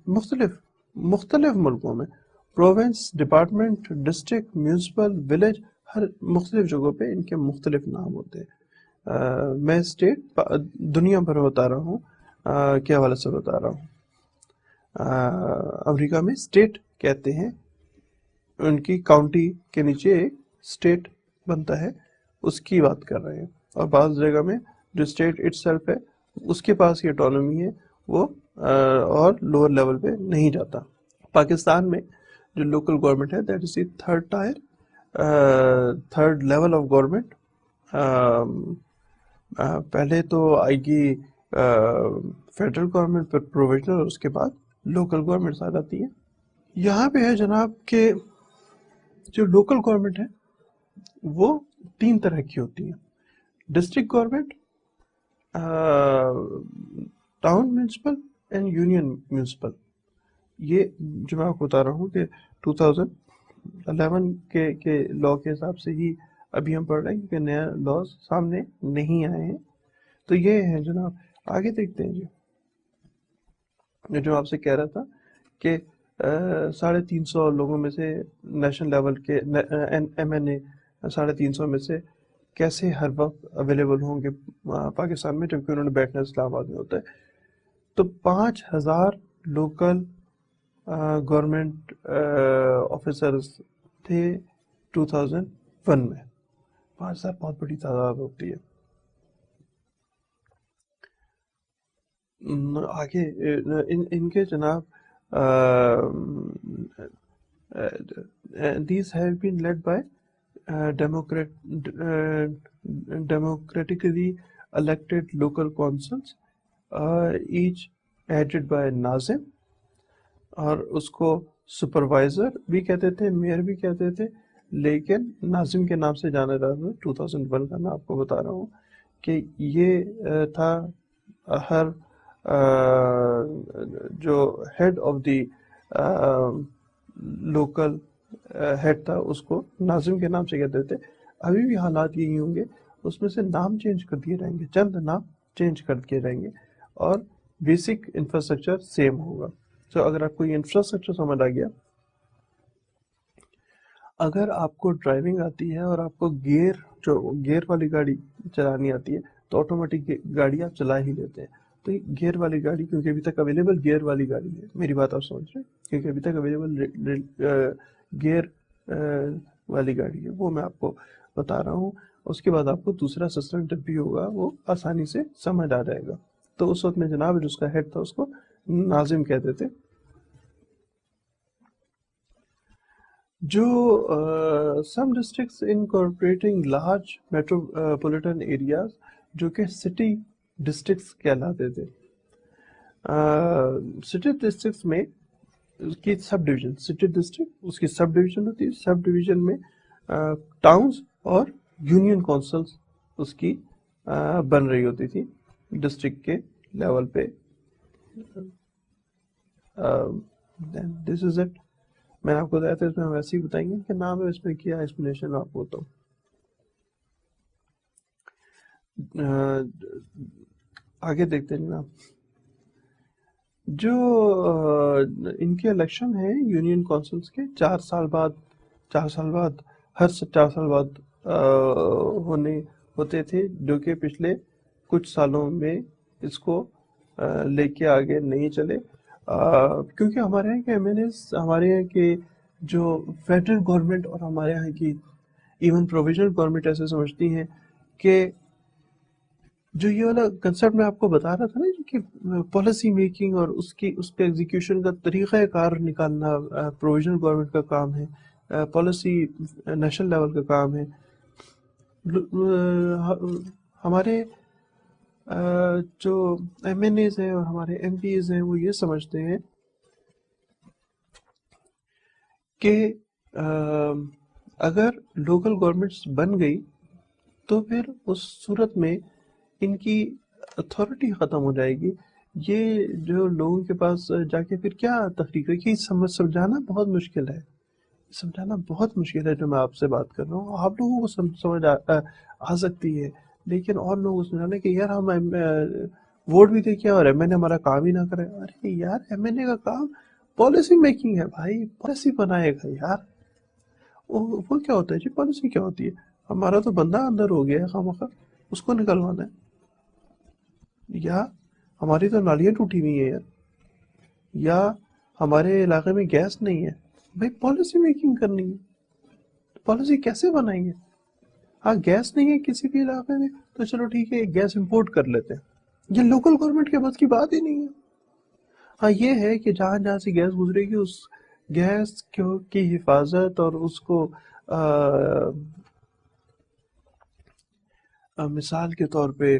[SPEAKER 1] مختلف ملکوں میں province, department, district, municipal, village, ہر مختلف جگہوں پہ ان کے مختلف نام ہوتے ہیں. میں اسٹیٹ دنیا بھر بتا رہا ہوں, کے حوالے سے بتا رہا ہوں. امریکہ میں اسٹیٹ کہتے ہیں, ان کی کاؤنٹی کے نیچے ایک اسٹیٹ بنتا ہے, اس کی بات کر رہے ہیں. اور بعض جگہ میں جو اسٹیٹ اٹ سیلف ہے اس کے پاس یہ اٹانومی ہے, وہ اور لوور لیول پہ نہیں جاتا. پاکستان میں جو لوکل گورنمنٹ ہے that is the third level of government. پہلے تو آئے گی فیڈرل گورنمنٹ, پھر پروویژنل, اور اس کے بعد لوکل گورنمنٹس آ جاتی ہیں. یہاں پہ ہے جناب کہ جو لوکل گورنمنٹ ہے وہ 3 طرح کی ہوتی ہیں. District government, town municipal and union municipal. یہ جو میں آپ کو بتا رہا ہوں کہ 2011 کے لا کے حساب سے ہی ابھی ہم پڑھ رہے ہیں کیونکہ نیا لاز سامنے نہیں آئے ہیں. تو یہ ہے جناب. آگے دیکھتے ہیں جی, جو آپ سے کہہ رہا تھا کہ 350 لوگوں میں سے نیشنل لیول کے ایم این اے 350 میں سے کیسے ہر وقت اویلیبل ہوں گے پاکستان میں, جبکہ انہوں نے بیٹھنا اسلام آباد میں ہوتا ہے. تو 5000 لوکل گورنمنٹ آفیسرز تھے 2001 میں. 5000 بہت بڑی تعداد ہوتی ہے. آگے ان کے جناب these have been led by democratically elected local councils, each headed by ناظم, اور اس کو سپروائزر بھی کہتے تھے, میئر بھی کہتے تھے, لیکن ناظم کے نام سے جانا جاتا تھا. 2001 کا میں آپ کو بتا رہا ہوں کہ یہ تھا ہر جو head of the local head تھا اس کو ناظم کے نام سے کہتے تھے. ابھی بھی حالات یہی ہوں گے, اس میں سے نام چینج کر دیے رہیں گے, چند نام چینج کر دیے رہیں گے, اور بیسک انفراسٹرکچر سیم ہوگا. تو اگر آپ کو یہ انفراسٹرکچر سمجھ آ گیا, اگر آپ کو ڈرائیونگ آتی ہے اور آپ کو گیئر والی گاڑی چلانی آتی ہے تو آٹومیٹک گاڑی آپ چلا ہی لیتے ہیں. تو گیئر والی گاڑی کیونکہ ابھی تک اویلیبل گیئر والی گاڑی ہے, میری بات آپ سمجھ رہے ہیں, کیونکہ ابھی تک اویلیبل گیئر والی گاڑی ہے, وہ میں آپ کو بتا رہا ہوں. اس کے بعد آپ کو دوسرا سسٹم جب بھی ہوگا وہ آسانی سے سمجھ آ جائے گا. تو اس وقت میں جناب جو اس کا ہیڈ تھا اس کو ناظم کہتے تھے. جو some districts incorporating large metropolitan areas, جو کہ سٹی ڈسٹرکٹس کہلاتے تھے. سٹی ڈسٹرکٹس میں اس کی سب ڈویژن, سٹی ڈسٹرکٹ اس کی سب ڈویژن ہوتی ہے. سب ڈویژن میں ٹاؤنز اور یونین کونسلز اس کی بن رہی ہوتی تھی ڈسٹرکٹ کے لیول پہ. دس از اٹ. میں نے آپ کو بتایا تھا اس میں ہم ویسے ہی بتائیں گے کہ نام ہے، اس میں کیا ایکسپلینیشن آپ کو تو آگے دیکھتے ہیں جناب. جو ان کے الیکشن ہیں یونین کونسلز کے 4 سال بعد ہر 4 سال بعد ہوتے تھے، جو کہ پچھلے کچھ سالوں میں اس کو لے کے آگے نہیں چلے، کیونکہ ہمارے یہاں کے ایم این ایز، ہمارے یہاں کے جو فیڈرل گورنمنٹ اور ہمارے یہاں کی ایون پروویژنل گورنمنٹ ایسے سمجھتی ہیں کہ جو یہ والا کنسپٹ میں آپ کو بتا رہا تھا نا کہ پالیسی میکنگ اور اس پہ ایگزیکیوشن کا طریقہ کار نکالنا پروویژنل گورنمنٹ کا کام ہے، پالیسی نیشنل لیول کا کام ہے. ہمارے جو ایم این ایز ہیں اور ہمارے ایم پی ایز ہیں وہ یہ سمجھتے ہیں کہ اگر لوکل گورنمنٹس بن گئی تو پھر اس صورت میں ان کی اتھارٹی ختم ہو جائے گی. یہ جو لوگوں کے پاس جا کے پھر کیا تحریک ہے کہ سمجھانا بہت مشکل ہے، سمجھانا بہت مشکل ہے. جو میں آپ سے بات کر رہا ہوں آپ لوگوں کو سمجھ آ سکتی ہے، لیکن اور لوگوں کو سمجھانا کہ یار ہم ووٹ بھی دے کے اور ایم این اے ہمارا کام ہی نہ کرے. ارے یار ایم این اے کا کام پالیسی میکنگ ہے بھائی، پالیسی بنائے گا یار. وہ کیا ہوتا ہے جی، پالیسی کیا ہوتی ہے؟ ہمارا تو بندہ اندر ہو گیا ہے خواہ اس کو نکلوانا ہے، یا ہماری تو نالیاں ٹوٹی ہوئی ہیں یار، یا ہمارے علاقے میں گیس نہیں ہے. بھائی پالیسی میکنگ کرنی ہے، پالیسی کیسے بنائیں گے؟ ہاں گیس نہیں ہے کسی بھی علاقے میں تو چلو ٹھیک ہے گیس امپورٹ کر لیتے ہیں، یہ لوکل گورنمنٹ کے بس کی بات ہی نہیں ہے. ہاں یہ ہے کہ جہاں جہاں سے گیس گزرے گی اس گیس کی حفاظت اور اس کو مثال کے طور پہ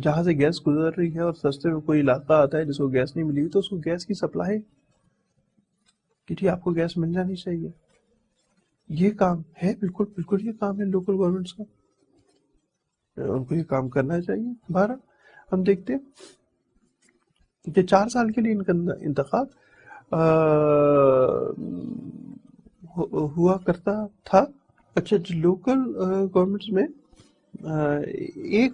[SPEAKER 1] جہاں سے گیس گزر رہی ہے اور سستے میں کوئی علاقہ آتا ہے جس کو گیس نہیں ملی تو اس کو گیس کی سپلائی کہ جی آپ کو گیس مل جانی چاہیے. یہ کام ہے، بالکل بالکل یہ کام ہے لوکل گورنمنٹس کا، ان کو یہ کام کرنا چاہیے. بہرحال ہم دیکھتے ہیں کہ 4 سال کے لیے ان کا انتخاب ہوا کرتا تھا. اچھا لوکل گورنمنٹس میں ایک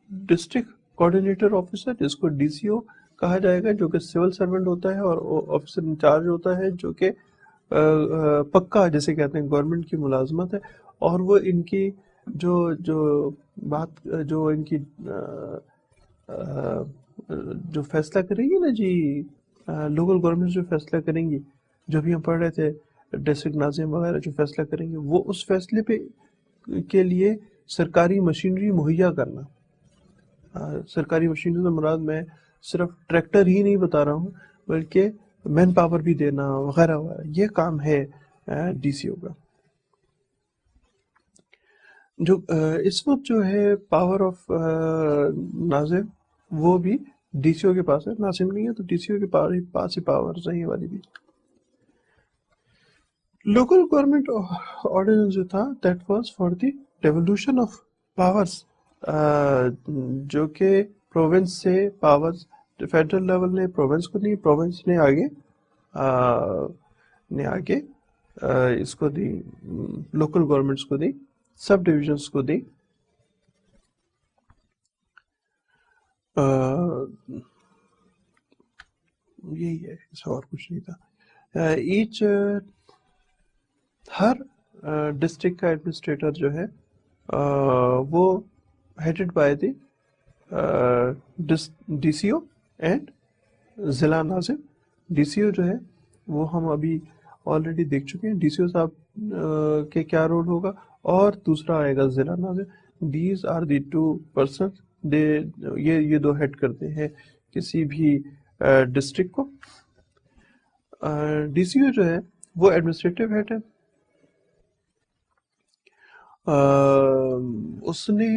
[SPEAKER 1] ڈسٹرکٹ کوآرڈینیٹر آفیسر جس کو ڈی سی او کہا جائے گا، جو کہ سول سرونٹ ہوتا ہے اور آفیسر انچارج ہوتا ہے جو کہ پکا جیسے کہتے ہیں گورنمنٹ کی ملازمت ہے، اور وہ ان کی جو ان کی جو فیصلہ کریں گی نا جی، لوکل گورنمنٹ جو فیصلہ کریں گی، جو بھی ہم پڑھ رہے تھے ڈسٹرکٹ ناظم وغیرہ جو فیصلہ کریں گے، وہ اس فیصلے پہ کے لیے سرکاری مشینری مہیا کرنا. سرکاری مشینری سے مراد میں صرف ٹریکٹر ہی نہیں بتا رہا ہوں بلکہ مین پاور بھی دینا وغیرہ وغیرہ، یہ کام ہے ڈی سی او کا. جو اس وقت جو ہے پاور آف ناظم وہ بھی ڈی سی او کے پاس ہے، ناظم نہیں ہے تو ڈی سی او کے پاس ہی پاور صحیح والی بھی. لوکل گورنمنٹ آرڈیننس جو تھا that was for the devolution of powers, جو کہ پروونس سے پاورز فیڈرل لیول نے پروونس کو دی، پروونس نے آگے اس کو دی، لوکل گورنمنٹس کو دی، سب ڈویژنس کو دی. یہی ہے، اس اور کچھ نہیں تھا. ایچ ہر ڈسٹرکٹ کا ایڈمنسٹریٹر جو ہے وہ headed by the D C O and Zila Nazim. D C او جو ہے وہ ہم ابھی آلریڈی دیکھ چکے ہیں ڈی سی او صاحب کے کیا رول ہوگا، اور دوسرا آئے گا ضلع ناظم. These are the two person, یہ دو ہیڈ کرتے ہیں کسی بھی ڈسٹرکٹ کو. ڈی سی او جو ہے وہ ایڈمنسٹریٹو ہیڈ ہے. اس نے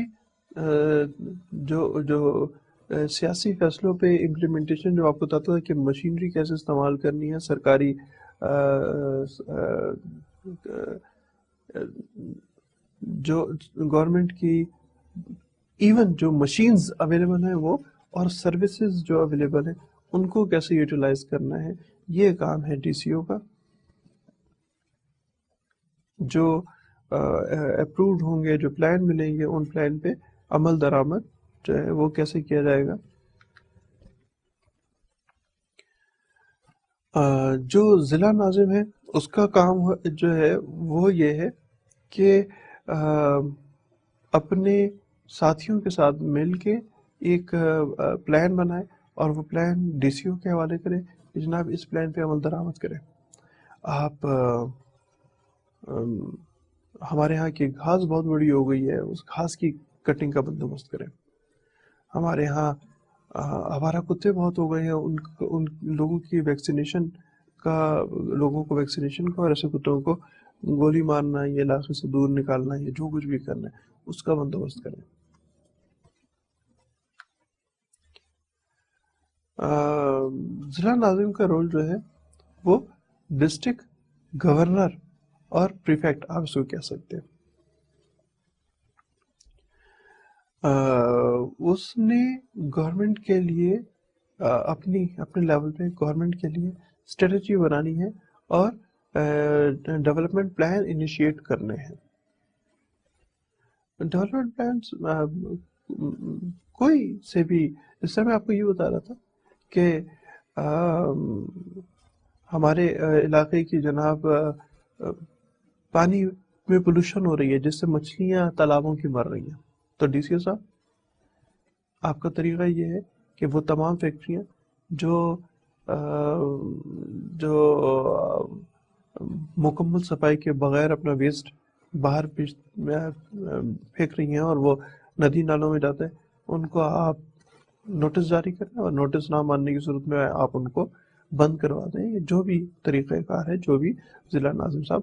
[SPEAKER 1] جو سیاسی فیصلوں پہ امپلیمنٹیشن جو آپ کو بتاتا تھا کہ مشینری کیسے استعمال کرنی ہے، سرکاری جو گورنمنٹ کی ایون جو مشینز اویلیبل ہیں وہ، اور سروسز جو اویلیبل ہیں ان کو کیسے یوٹیلائز کرنا ہے، یہ کام ہے ڈی سی او کا. جو اپرووڈ ہوں گے، جو پلان ملیں گے، ان پلان پہ عمل درآمد جو ہے وہ کیسے کیا جائے گا۔ جو ضلع ناظم ہے اس کا کام جو ہے وہ یہ ہے کہ اپنے ساتھیوں کے ساتھ مل کے ایک پلان بنائے اور وہ پلان ڈی سی او کے حوالے کرے کہ جناب اس پلان پہ عمل درآمد کریں۔ آپ ہمارے ہاں کی گھاس بہت بڑی ہو گئی ہے، اس گھاس کی کٹنگ کا بندوبست کریں۔ ہمارے ہاں آوارہ کتے بہت ہو گئے ہیں، ان لوگوں کی ویکسینیشن کا، لوگوں کو ویکسینیشن کا، اور ایسے کتوں کو گولی مارنا، یہ علاقے سے دور نکالنا، یہ جو کچھ بھی کرنا ہے اس کا بندوبست کریں۔ ضلع ناظم کا رول جو ہے وہ ڈسٹرکٹ گورنر اور پریفیکٹ، آپ اس کو کہہ سکتے ہیں، اس نے گورنمنٹ کے لیے اپنے لیول پہ گورنمنٹ کے لیے اسٹریٹجی بنانی ہے اور ڈیولپمنٹ پلان انیشیٹ کرنے ہیں۔ ڈیولپمنٹ پلانس کوئی سے بھی، اس سے میں آپ کو یہ بتا رہا تھا کہ ہمارے علاقے کی جناب پانی میں پولوشن ہو رہی ہے جس سے مچھلیاں تالابوں کی مر رہی ہیں، تو ڈی سی او صاحب آپ کا طریقہ یہ ہے کہ وہ تمام فیکٹریاں جو مکمل صفائی کے بغیر اپنا ویسٹ باہر پھینک رہی ہیں اور وہ ندی نالوں میں جاتے ہیں، ان کو آپ نوٹس جاری کریں اور نوٹس نہ ماننے کی صورت میں آپ ان کو بند کروا دیں۔ جو بھی طریقہ کار ہے، جو بھی ضلع ناظم صاحب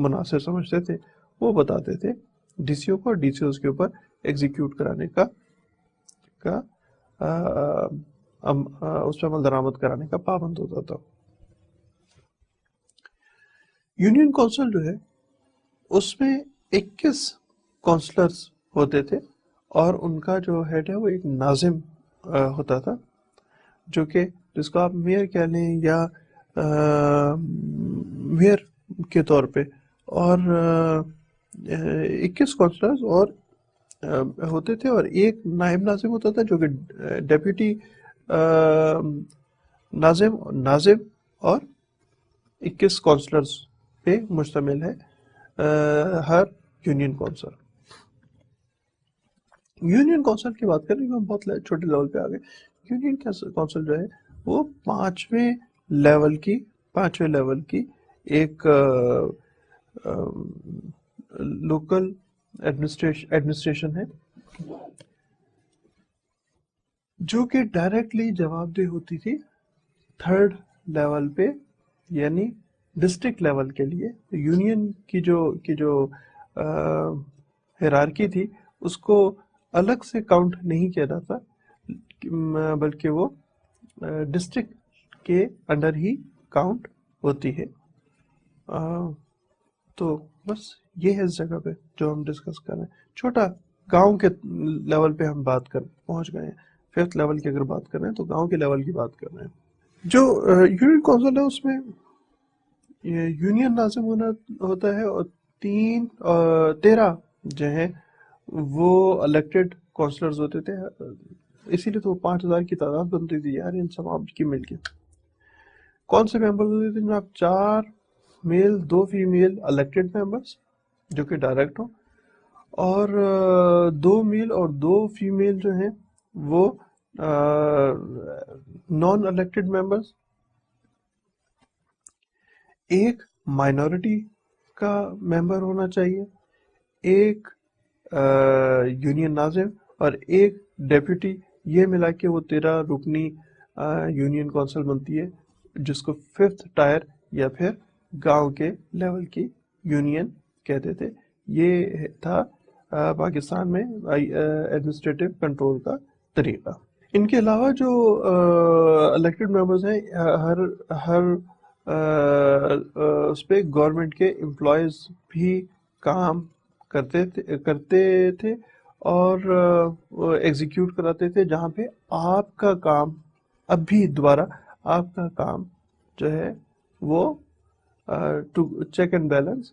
[SPEAKER 1] مناسب سمجھتے تھے وہ بتاتے تھے ڈی سی او کو، اور ڈی سی او اس کے اوپر ایگزیکیوٹ کرانے کا اس پہ عمل درآمد کرانے کا پابند ہوتا تھا۔ یونین کونسل جو ہے اس میں 21 کونسلرز ہوتے تھے اور ان کا جو ہیڈ ہے وہ ایک ناظم ہوتا تھا، جو کہ جس کو آپ میئر کہہ لیں یا میئر کے طور پہ، اور 21 کونسلرز اور ہوتے تھے، اور ایک نائب ناظم ہوتا تھا جو کہ ڈیپیوٹی ناظم اور 21 کونسلرز پہ مشتمل ہے ہر یونین کونسل۔ یونین کونسل کی بات کریں، ہم بہت چھوٹے لیول پہ آ گئے۔ یونین کونسل جو ہے وہ پانچویں لیول کی ایک لوکل ایڈمنسٹریشن ہے جو کہ ڈائریکٹلی جواب دہ ہوتی تھی تھرڈ لیول پہ، یعنی ڈسٹرکٹ لیول کے لیے۔ یونین کی جو ہیرارکی تھی اس کو الگ سے کاؤنٹ نہیں کیا جاتا، بلکہ وہ ڈسٹرکٹ کے انڈر ہی کاؤنٹ ہوتی ہے۔ تو بس یہ ہے اس جگہ پہ جو ہم ڈسکس کر رہے ہیں، چھوٹا گاؤں کے لیول پہ ہم بات کر پہنچ گئے ہیں۔ 5th لیول کی اگر بات کر رہے ہیں تو گاؤں کے لیول کی بات کر رہے ہیں۔ جو یونین کونسل ہے اس میں یونین ناظم ہوتا ہے، اور 13 جو ہیں وہ الیکٹڈ کونسلرز ہوتے تھے، اسی لیے تو 5000 کی تعداد بنتی تھی یار ان سب کی مل کے۔ کون سے ممبرز ہوتے تھے جناب؟ 4 میل 2 فیمیل الیکٹڈ ممبرز جو کہ ڈائریکٹ ہوں، اور 2 میل اور 2 فیمیل جو ہیں وہ نان الیکٹڈ ممبرز۔ ایک مائنورٹی کا ممبر ہونا چاہیے، ایک یونین ناظم اور ایک ڈیپیوٹی، یہ ملا کے وہ 13 رکنی یونین کونسل بنتی ہے، جس کو 5th ٹائر یا پھر گاؤں کے لیول کی یونین کہتے تھے۔ یہ تھا پاکستان میں ایڈمنسٹریٹو کنٹرول کا طریقہ۔ ان کے علاوہ جو الیکٹڈ ممبرز ہیں، ہر اس پہ گورنمنٹ کے امپلائیز بھی کام کرتے تھے اور ایگزیکیوٹ کراتے تھے، جہاں پہ آپ کا کام اب بھی دوبارہ آپ کا کام جو ہے وہ ٹو چیک اینڈ بیلنس